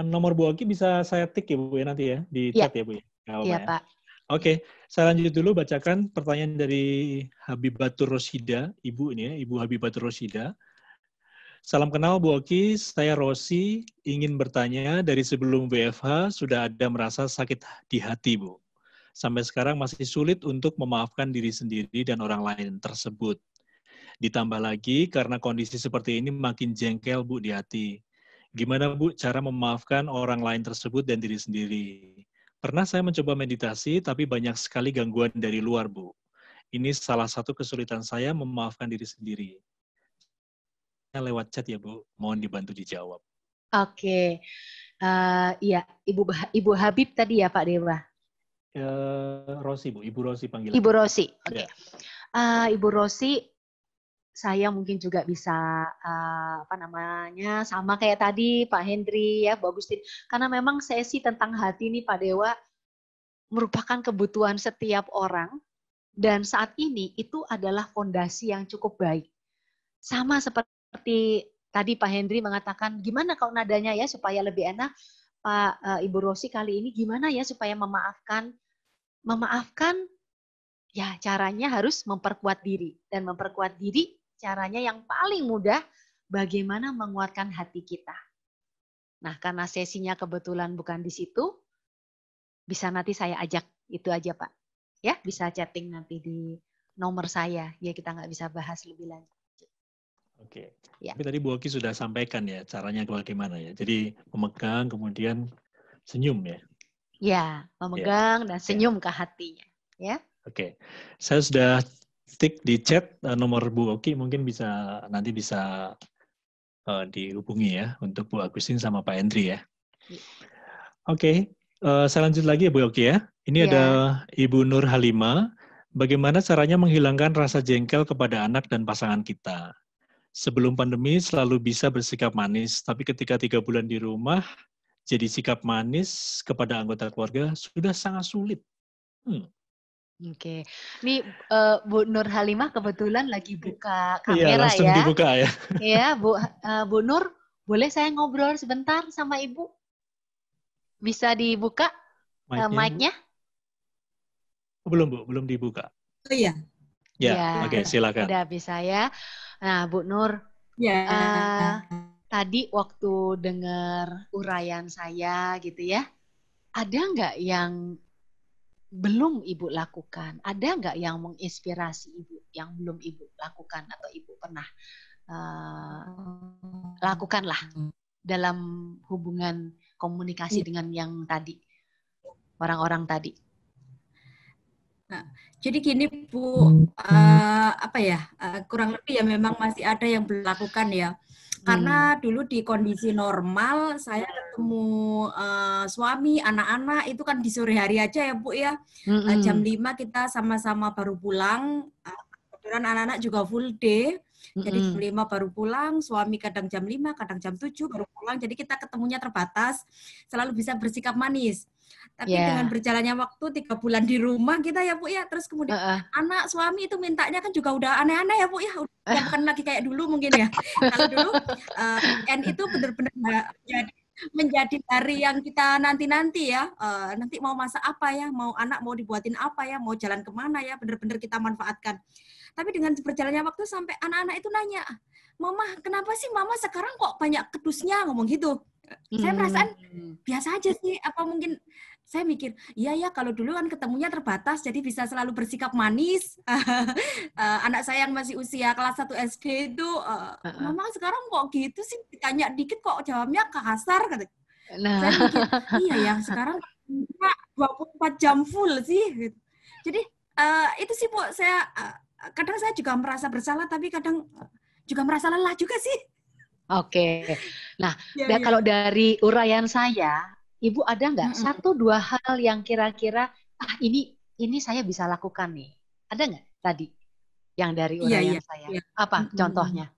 Nomor Bu Oki bisa saya tik ya Bu ya nanti ya di chat ya Bu ya. Iya Pak. Oke, saya lanjut dulu bacakan pertanyaan dari Habibatur Roshida, Ibu ini ya, Ibu Habibatur Roshida. Salam kenal Bu Oki, saya Rosi, ingin bertanya dari sebelum WFH sudah ada merasa sakit di hati Bu. Sampai sekarang masih sulit untuk memaafkan diri sendiri dan orang lain tersebut. Ditambah lagi karena kondisi seperti ini makin jengkel Bu di hati. Gimana Bu cara memaafkan orang lain tersebut dan diri sendiri? Pernah saya mencoba meditasi tapi banyak sekali gangguan dari luar Bu. Ini salah satu kesulitan saya memaafkan diri sendiri. Lewat chat ya Bu, mohon dibantu dijawab. Oke. Iya, Ibu Habib tadi ya Pak Dewa. Rosi Bu, Ibu Rosi panggilan. Ibu Rosi. Oke. Ya. Ibu Rosi, saya mungkin juga bisa sama kayak tadi Pak Hendri ya Bu Agustin, karena memang sesi tentang hati ini Pak Dewa merupakan kebutuhan setiap orang dan saat ini itu adalah fondasi yang cukup baik. Sama seperti tadi Pak Hendri mengatakan gimana kalau nadanya ya supaya lebih enak, Pak Ibu Rosi kali ini gimana ya supaya memaafkan ya caranya harus memperkuat diri dan memperkuat diri caranya yang paling mudah, bagaimana menguatkan hati kita. Nah, karena sesinya kebetulan bukan di situ, bisa nanti saya ajak, itu aja Pak. Ya, bisa chatting nanti di nomor saya. Ya, kita nggak bisa bahas lebih lanjut. Oke. Ya. Tapi tadi Bu Oki sudah sampaikan ya, caranya bagaimana ya. Jadi, memegang, kemudian senyum ya. Ya, memegang dan senyum ke hatinya. Ya. Oke. Saya sudah tik di chat nomor Bu Oki, mungkin nanti bisa dihubungi ya untuk Bu Agustin sama Pak Hendri ya. Oke, saya lanjut lagi ya Bu Oki ya. Ini ada Ibu Nur Halima. Bagaimana caranya menghilangkan rasa jengkel kepada anak dan pasangan kita? Sebelum pandemi selalu bisa bersikap manis, tapi ketika 3 bulan di rumah, jadi sikap manis kepada anggota keluarga sudah sangat sulit. Oke, ini Bu Nur Halimah kebetulan lagi buka kamera ya. Langsung dibuka ya. Iya, Bu Nur, boleh saya ngobrol sebentar sama Ibu? Bisa dibuka mic-nya? Belum Bu, belum dibuka. Oh iya. Ya, oke, silakan. Udah bisa ya. Nah, Bu Nur, tadi waktu dengar uraian saya gitu ya, ada nggak yang belum Ibu lakukan? Ada nggak yang menginspirasi Ibu yang belum Ibu lakukan atau Ibu pernah lakukanlah dalam hubungan komunikasi dengan yang tadi, orang-orang tadi? Nah, jadi gini Bu, apa ya, kurang lebih ya memang masih ada yang belum lakukan ya. Karena dulu di kondisi normal saya ketemu suami, anak-anak itu kan di sore hari aja ya Bu ya. Jam 5 kita sama-sama baru pulang. Kebetulan anak-anak juga full day. Jadi jam 5 baru pulang, suami kadang jam 5, kadang jam 7 baru pulang. Jadi kita ketemunya terbatas, selalu bisa bersikap manis. Tapi dengan berjalannya waktu 3 bulan di rumah kita ya Bu ya, terus kemudian anak suami itu mintanya kan juga udah aneh-aneh ya Bu ya, udah bukan lagi kayak dulu mungkin ya. Kalau dulu weekend itu benar-benar menjadi hari yang kita nanti-nanti ya, nanti mau masak apa ya, mau anak mau dibuatin apa ya, mau jalan kemana ya, benar-benar kita manfaatkan. Tapi dengan berjalannya waktu sampai anak-anak itu nanya, Mama kenapa sih Mama sekarang kok banyak kedusnya, ngomong gitu. Saya perasaan biasa aja sih, apa mungkin saya mikir, iya ya kalau dulu kan ketemunya terbatas, jadi bisa selalu bersikap manis. Anak saya yang masih usia kelas 1 SD itu, Mama sekarang kok gitu sih, ditanya dikit kok jawabnya kasar. Saya mikir, iya ya sekarang 24 jam full sih. Jadi itu sih Bu, saya kadang saya juga merasa bersalah, tapi kadang juga merasa lelah juga sih. Oke. Nah, kalau dari uraian saya, Ibu ada nggak 1-2 hal yang kira-kira ini saya bisa lakukan nih? Ada nggak tadi yang dari uraian saya? Apa contohnya?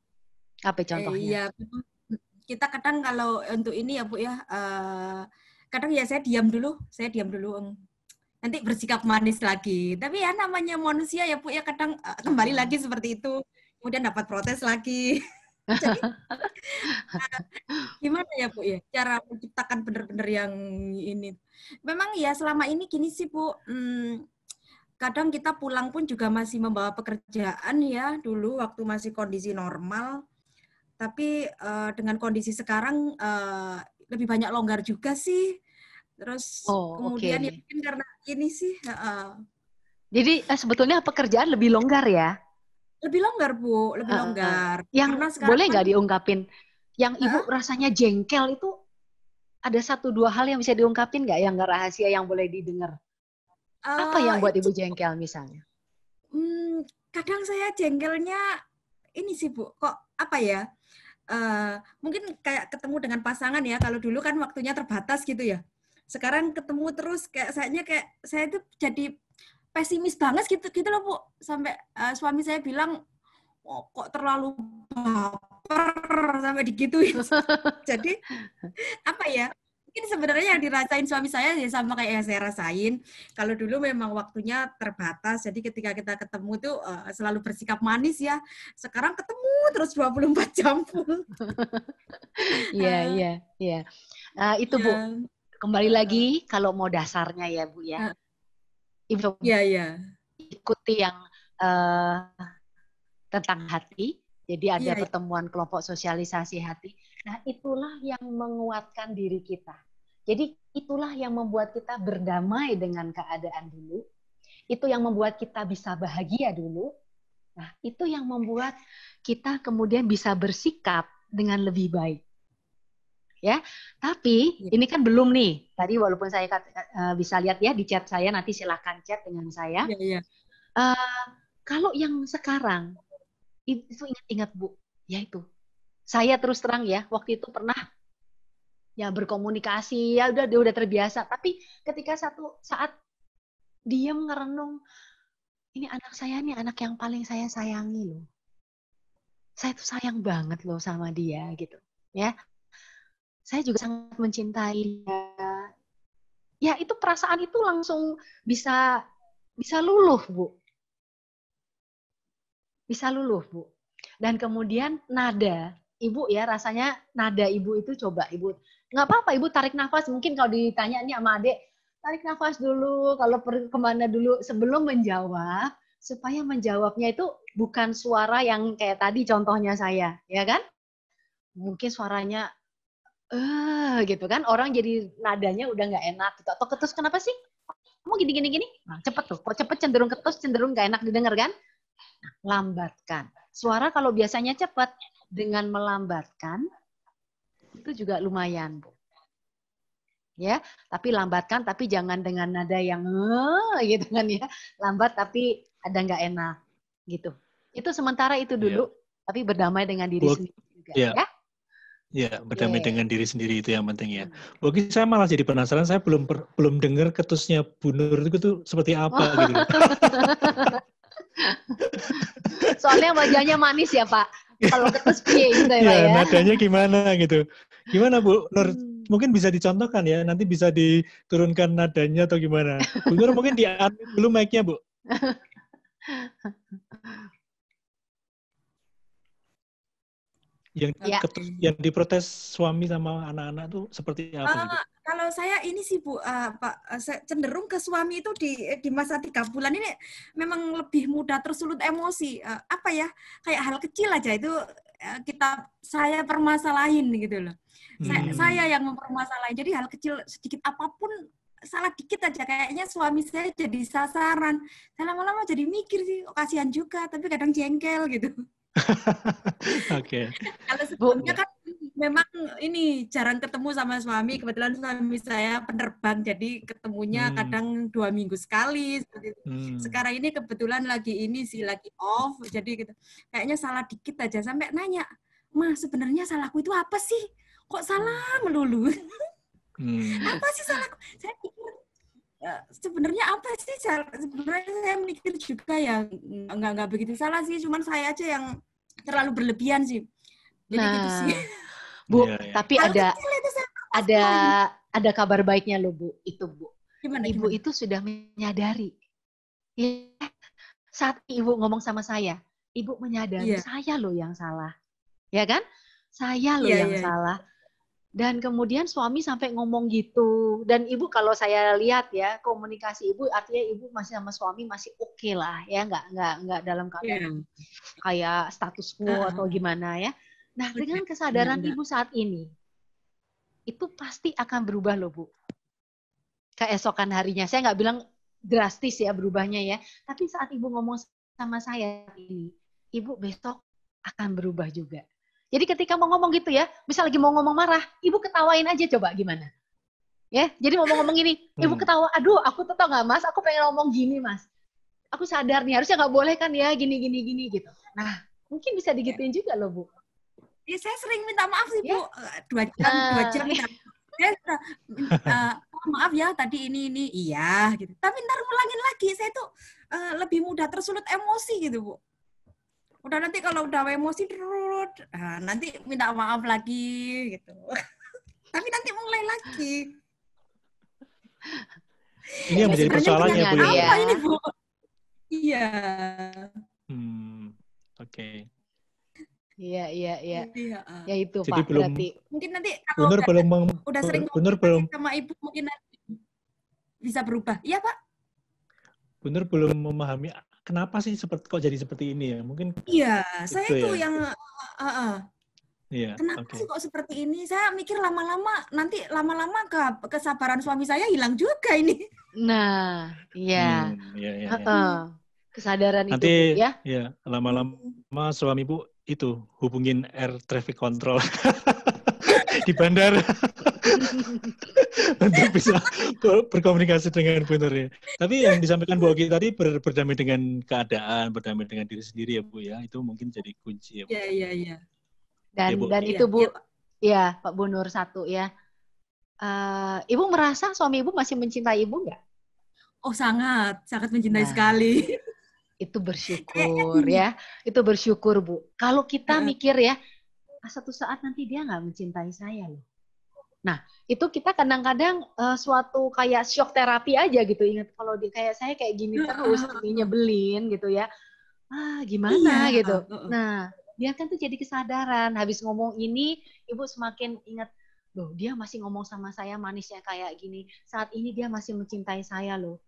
Apa contohnya? Iya, kita kadang kalau untuk ini ya Bu ya, kadang ya saya diam dulu. Nanti bersikap manis lagi. Tapi ya namanya manusia ya Bu ya, kadang kembali lagi seperti itu. Kemudian dapat protes lagi. Jadi gimana ya Bu ya, cara menciptakan benar-benar yang ini. Memang ya selama ini gini sih Bu, kadang kita pulang pun juga masih membawa pekerjaan ya, dulu waktu masih kondisi normal. Tapi dengan kondisi sekarang lebih banyak longgar juga sih. Terus kemudian ya mungkin karena ini sih. Jadi sebetulnya pekerjaan lebih longgar ya? Lebih longgar Bu, lebih longgar. Yang boleh nggak diungkapin? Yang Ibu rasanya jengkel itu ada 1-2 hal yang bisa diungkapin nggak? Yang nggak rahasia yang boleh didengar? Apa yang buat Ibu jengkel misalnya? Kadang saya jengkelnya ini sih Bu, kok apa ya? Mungkin kayak ketemu dengan pasangan ya. Kalau dulu kan waktunya terbatas gitu ya. Sekarang ketemu terus kayak saya itu jadi pesimis banget gitu loh Bu. Sampai suami saya bilang, kok terlalu baper sampai digituin. Jadi apa ya? Mungkin sebenarnya yang dirasain suami saya ya sama kayak yang saya rasain. Kalau dulu memang waktunya terbatas, jadi ketika kita ketemu tuh selalu bersikap manis ya. Sekarang ketemu terus 24 jam full. Iya. Itu Bu. Kembali lagi kalau mau dasarnya ya Bu ya. Ibu ikuti yang tentang hati. Jadi ada pertemuan kelompok sosialisasi hati. Nah, itulah yang menguatkan diri kita. Jadi itulah yang membuat kita berdamai dengan keadaan dulu. Itu yang membuat kita bisa bahagia dulu. Nah, itu yang membuat kita kemudian bisa bersikap dengan lebih baik. Ya, tapi ini kan belum nih. Tadi walaupun saya bisa lihat ya di chat saya, nanti silakan chat dengan saya. Kalau yang sekarang itu ingat Bu, yaitu saya terus terang ya, waktu itu pernah ya berkomunikasi, ya udah terbiasa. Tapi ketika satu saat diam ngerenung, ini anak saya nih anak yang paling saya sayangi loh. Saya tuh sayang banget loh sama dia gitu, ya. Saya juga sangat mencintai dia. Ya itu perasaan itu langsung bisa luluh Bu. Bisa luluh Bu. Dan kemudian nada Ibu ya, rasanya nada Ibu itu coba Ibu, nggak apa-apa Ibu tarik nafas, mungkin kalau ditanya nih sama Adek, tarik nafas dulu, kalau kemana dulu sebelum menjawab, supaya menjawabnya itu bukan suara yang kayak tadi contohnya saya, ya kan? Mungkin suaranya gitu kan, orang jadi nadanya udah nggak enak gitu. Atau ketus, kenapa sih? Kamu gini. Nah, cepet tuh, kok cepet cenderung ketus, cenderung nggak enak didengar kan? Nah, lambatkan. Suara kalau biasanya cepat, dengan melambatkan, itu juga lumayan. ya, tapi lambatkan, tapi jangan dengan nada yang gitu kan ya, lambat tapi ada nggak enak gitu. Itu sementara itu dulu, tapi berdamai dengan diri sendiri juga ya. Ya, berdamai dengan diri sendiri itu yang penting ya. Bagi saya malah jadi penasaran, saya belum dengar ketusnya Bu Nur itu tuh seperti apa gitu. Soalnya wajahnya manis ya Pak. Kalau ketus piye gitu ya Pak ya. Nadanya gimana gitu. Gimana Bu Nur? Mungkin bisa dicontohkan ya, nanti bisa diturunkan nadanya atau gimana. Bu Nur mungkin di-unmute dulu mic-nya Bu. Yang diprotes suami sama anak-anak tuh seperti apa gitu? Kalau saya ini sih Bu, saya cenderung ke suami itu di masa 3 bulan ini memang lebih mudah tersulut emosi. Apa ya, kayak hal kecil aja itu saya permasalahin gitu loh. Saya yang mempermasalahin. Jadi hal kecil sedikit apapun, salah dikit aja kayaknya suami saya jadi sasaran. Saya lama-lama jadi mikir sih, kasihan juga, tapi kadang jengkel gitu. Oke. Kalau sebelumnya kan memang ini jarang ketemu sama suami. Kebetulan suami saya penerbang, jadi ketemunya kadang 2 minggu sekali. Sekarang ini kebetulan lagi off, jadi gitu. Kayaknya salah dikit aja sampai nanya, "Ma, sebenarnya salahku itu apa sih? Kok salah melulu?" Apa sih salahku? Saya pikir sebenarnya apa sih? Sebenarnya saya mikir juga ya nggak begitu salah sih, cuman saya aja yang terlalu berlebihan sih. Jadi gitu sih. Bu, tapi ada kabar baiknya loh Bu, itu Bu. Ibu itu sudah menyadari. Ya, saat Ibu ngomong sama saya, Ibu menyadari saya loh yang salah. Ya kan? Saya loh yang salah. Dan kemudian suami sampai ngomong gitu. Dan Ibu kalau saya lihat ya, komunikasi Ibu artinya Ibu masih sama suami masih oke lah ya, nggak dalam keadaan kayak status quo atau gimana ya. Nah, dengan kesadaran Ibu saat ini, itu pasti akan berubah loh Bu. Keesokan harinya, saya nggak bilang drastis ya berubahnya ya, tapi saat Ibu ngomong sama saya ini, Ibu besok akan berubah juga. Jadi ketika mau ngomong gitu ya, misal lagi mau ngomong marah, Ibu ketawain aja coba gimana. Ya, jadi ngomong-ngomong gini, Ibu ketawa, aduh aku tuh tau nggak Mas, aku pengen ngomong gini Mas. Aku sadar nih, harusnya nggak boleh kan ya, gini gitu. Nah, mungkin bisa digituin juga loh Bu. Ya, saya sering minta maaf sih Bu, 2 jam minta maaf ya tadi ini, iya gitu. Tapi ntar ngulangin lagi, saya tuh lebih mudah tersulut emosi gitu Bu. Udah nanti kalau udah emosi, nanti minta maaf lagi gitu. Tapi nanti mulai lagi. Ini yang menjadi persoalannya Bu ya. Apa ini Bu? Iya. Oke. Iya. Ya itu jadi Pak. Belum, berarti mungkin nanti kalau udah sering ngomong sama Ibu mungkin nanti bisa berubah. Iya Pak? Bu Nur belum memahami kenapa sih kok jadi seperti ini ya? Mungkin saya itu ya? yang kenapa sih kok seperti ini? Saya mikir lama-lama kesabaran suami saya hilang juga ini. Nah, iya. Kesadaran nanti, itu Bu, ya. Ya, lama-lama suami Bu itu hubungin air traffic control di bandara untuk bisa berkomunikasi dengan Bu Nur ya. Tapi yang disampaikan Bu Oki tadi berdamai dengan keadaan, berdamai dengan diri sendiri ya Bu ya. Itu mungkin jadi kunci ya Bu. Iya. Dan itu Bu, ya Pak Bu Nur satu ya. Ibu merasa suami Ibu masih mencintai Ibu nggak? Oh sangat mencintai sekali. Itu bersyukur ya. Itu bersyukur Bu. Kalau kita mikir ya, satu saat nanti dia nggak mencintai saya loh. Nah, itu kita kadang-kadang suatu kayak shock terapi aja gitu. Ingat kalau kayak saya kayak gini terus, nyebelin gitu ya. Gimana gitu. Nah, dia kan tuh jadi kesadaran. Habis ngomong ini, Ibu semakin ingat, loh dia masih ngomong sama saya manisnya kayak gini. Saat ini dia masih mencintai saya loh.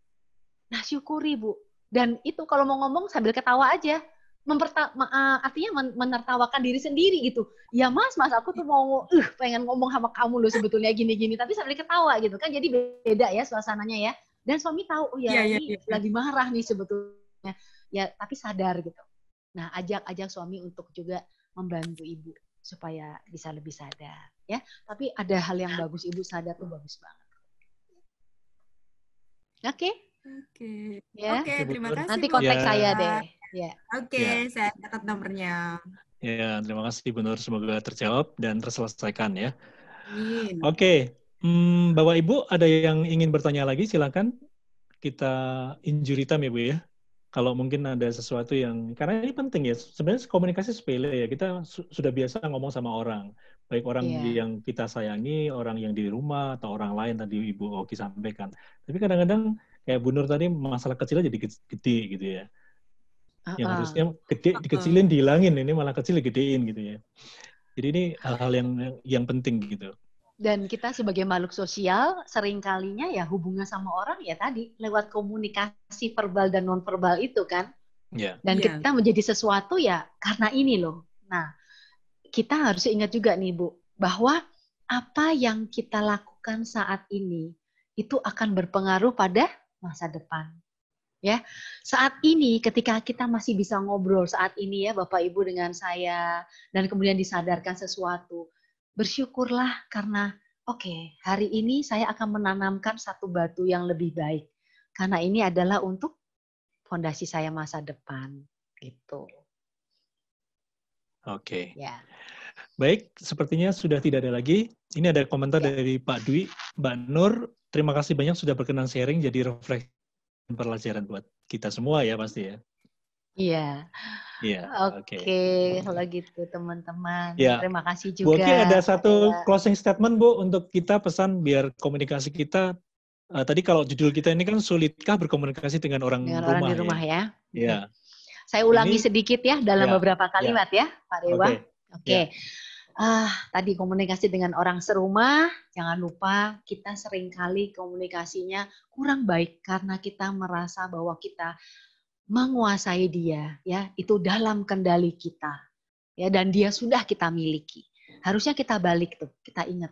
Nah, syukuri Bu. Dan itu kalau mau ngomong sambil ketawa aja. Artinya menertawakan diri sendiri gitu. Ya Mas, aku tuh mau pengen ngomong sama kamu loh sebetulnya gini-gini, tapi sambil ketawa gitu kan, jadi beda ya suasananya ya. Dan suami tahu ini lagi marah nih sebetulnya. Ya, tapi sadar gitu. Nah, ajak suami untuk juga membantu Ibu supaya bisa lebih sadar ya. Tapi ada hal yang bagus, Ibu sadar tuh bagus banget. Oke, Oke. ya. Oke, terima kasih Nanti Bu. kontak Ya. saya deh. Ya. Oke, saya catat nomornya. Ya, terima kasih Bu Nur. Semoga terjawab dan terselesaikan ya. Amin. Oke, Bapak Ibu ada yang ingin bertanya lagi? Silakan. Kita injury time ya Bu ya. Kalau mungkin ada sesuatu yang, karena ini penting ya, sebenarnya komunikasi sepele ya, kita sudah biasa ngomong sama orang, baik orang Iya. yang kita sayangi, orang yang di rumah, atau orang lain tadi Ibu Oki sampaikan. Tapi kadang-kadang kayak Bu Nur tadi, masalah kecil jadi gede gitu ya. Yang harusnya gede dikecilin, dihilangin, ini malah kecil digedein gitu ya. Jadi ini hal-hal yang penting gitu. Dan kita sebagai makhluk sosial, seringkalinya ya hubungan sama orang ya tadi, lewat komunikasi verbal dan non-verbal itu kan. Yeah. Dan kita menjadi sesuatu ya karena ini loh. Nah, kita harus ingat juga nih Bu, bahwa apa yang kita lakukan saat ini, itu akan berpengaruh pada masa depan. Ya, saat ini ketika kita masih bisa ngobrol saat ini ya Bapak Ibu dengan saya, dan kemudian disadarkan sesuatu, bersyukurlah karena oke, hari ini saya akan menanamkan satu batu yang lebih baik. Karena ini adalah untuk fondasi saya masa depan. Gitu. Oke. Ya. Baik, sepertinya sudah tidak ada lagi. Ini ada komentar dari Pak Dwi. Mbak Nur, terima kasih banyak sudah berkenan sharing, jadi refleksi pelajaran buat kita semua ya pasti ya. Iya. Iya. Oke, kalau gitu teman-teman. Ya. Terima kasih Bu juga. Oki ada satu closing statement Bu untuk kita, pesan biar komunikasi kita. Tadi kalau judul kita ini kan sulitkah berkomunikasi dengan orang orang di rumah ya. Iya. Saya ulangi sedikit ya dalam beberapa kalimat ya, Pak Dewa. Oke. Tadi komunikasi dengan orang serumah, jangan lupa kita seringkali komunikasinya kurang baik karena kita merasa bahwa kita menguasai dia, ya itu dalam kendali kita, ya dan dia sudah kita miliki. Harusnya kita balik tuh, kita ingat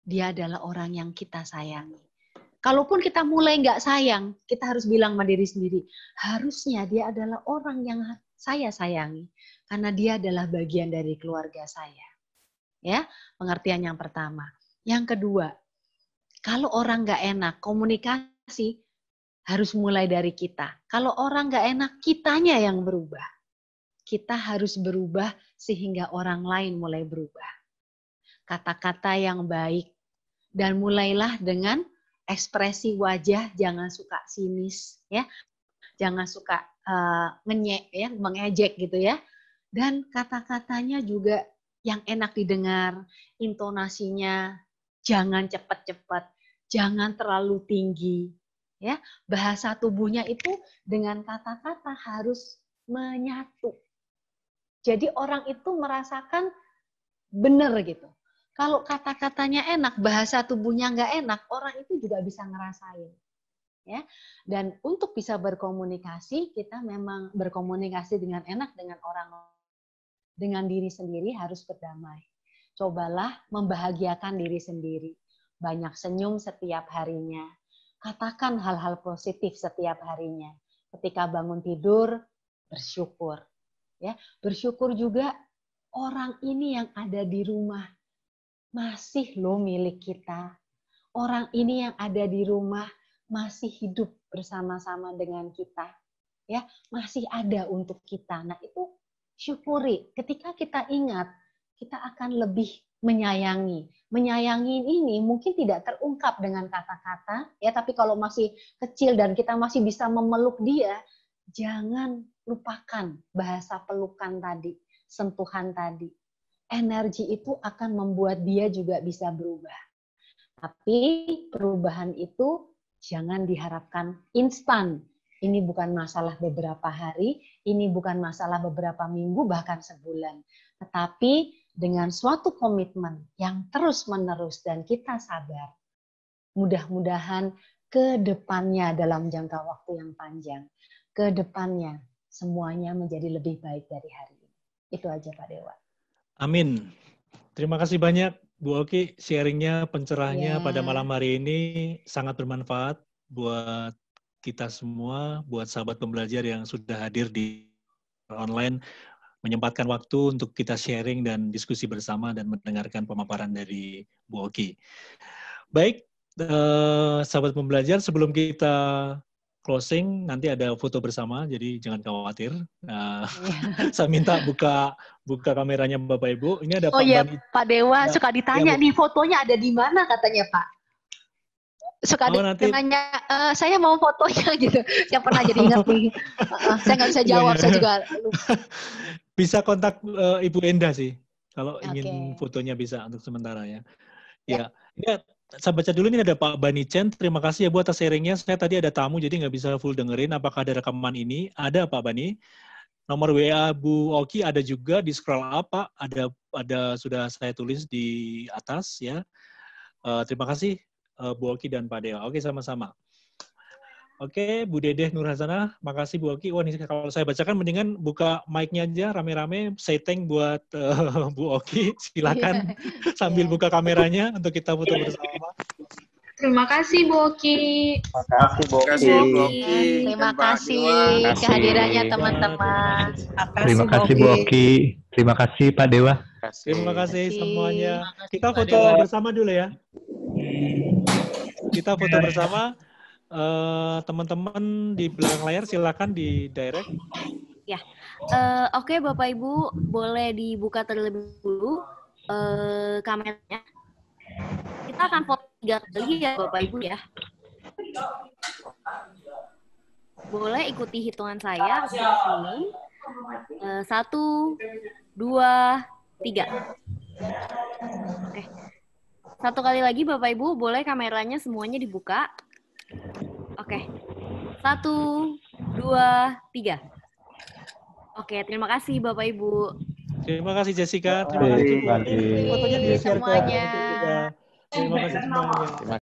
dia adalah orang yang kita sayangi. Kalaupun kita mulai nggak sayang, kita harus bilang sama diri sendiri, harusnya dia adalah orang yang saya sayangi karena dia adalah bagian dari keluarga saya. Ya, pengertian yang pertama. Yang kedua, kalau orang nggak enak, komunikasi harus mulai dari kita. Kalau orang nggak enak, kitanya yang berubah. Kita harus berubah sehingga orang lain mulai berubah. Kata-kata yang baik. Dan mulailah dengan ekspresi wajah, jangan suka sinis, ya, jangan suka ngenyek, ya, mengejek gitu ya. Dan kata-katanya juga yang enak didengar, intonasinya jangan cepat-cepat, jangan terlalu tinggi, ya. Bahasa tubuhnya itu dengan kata-kata harus menyatu. Jadi orang itu merasakan benar gitu. Kalau kata-katanya enak, bahasa tubuhnya nggak enak, orang itu juga bisa ngerasain. Ya. Dan untuk bisa berkomunikasi, kita memang berkomunikasi dengan enak dengan orang lain. Dengan diri sendiri harus berdamai. Cobalah membahagiakan diri sendiri. Banyak senyum setiap harinya. Katakan hal-hal positif setiap harinya. Ketika bangun tidur, bersyukur. Ya, bersyukur juga orang ini yang ada di rumah masih loh milik kita. Orang ini yang ada di rumah masih hidup bersama-sama dengan kita. Ya, masih ada untuk kita. Nah, itu syukuri. Ketika kita ingat, kita akan lebih menyayangi. Menyayangi ini mungkin tidak terungkap dengan kata-kata, ya. Tapi kalau masih kecil dan kita masih bisa memeluk dia, jangan lupakan bahasa pelukan tadi, sentuhan tadi. Energi itu akan membuat dia juga bisa berubah. Tapi perubahan itu jangan diharapkan instan. Ini bukan masalah beberapa hari, ini bukan masalah beberapa minggu, bahkan sebulan. Tetapi dengan suatu komitmen yang terus-menerus dan kita sabar, mudah-mudahan ke depannya dalam jangka waktu yang panjang, ke depannya semuanya menjadi lebih baik dari hari ini. Itu aja Pak Dewa. Amin. Terima kasih banyak Bu Oki, sharingnya, pencerahnya pada malam hari ini sangat bermanfaat buat kita semua, buat sahabat pembelajar yang sudah hadir di online, menyempatkan waktu untuk kita sharing dan diskusi bersama dan mendengarkan pemaparan dari Bu Oki. Baik, sahabat pembelajar, sebelum kita closing, nanti ada foto bersama, jadi jangan khawatir. Saya minta buka kameranya Bapak Ibu. Ini ada Oh Pak iya, Bani. Pak Dewa suka ditanya Bu. nih fotonya ada di mana katanya Pak. Suka ada nanti nanya, saya mau fotonya gitu. Saya pernah jadi ingat nih. Saya nggak bisa jawab, saya juga lupa. Bisa kontak Ibu Enda sih, kalau ingin fotonya bisa untuk sementara ya. Ya, ini saya baca dulu, ini ada Pak Bani Chen. Terima kasih ya Bu atas sharingnya. Saya tadi ada tamu jadi nggak bisa full dengerin. Apakah ada rekaman ini? Ada Pak Bani. Nomor WA Bu Oki ada juga di scroll up Pak. Ada sudah saya tulis di atas ya. Terima kasih Bu Oki dan Pak Dewa. Oke, sama-sama. Oke, Bu Dedeh Nur Hasanah, makasih Bu Oki. Wah, ini kalau saya bacakan mendingan buka mic-nya aja rame-rame. Say thank buat Bu Oki. Silakan sambil buka kameranya untuk kita foto bersama. Terima kasih Bu Oki. Terima kasih Bu Oki. Terima kasih kehadirannya teman-teman. Terima kasih Bu Oki. Terima kasih Pak Dewa. Terima kasih semuanya. Kita foto bersama dulu ya. Kita foto bersama. Teman-teman di belakang layar silakan di direct. Ya, oke Bapak Ibu, boleh dibuka terlebih dulu kameranya. Kita akan foto 3 kali ya Bapak Ibu ya. Boleh ikuti hitungan saya di sini. 1, 2, 3. Oke. 1 kali lagi Bapak Ibu, boleh kameranya semuanya dibuka. Oke. 1, 2, 3. Oke, terima kasih Bapak Ibu. Terima kasih Jessica. Terima kasih. Fotonya di-share ke semuanya. Terima kasih semuanya.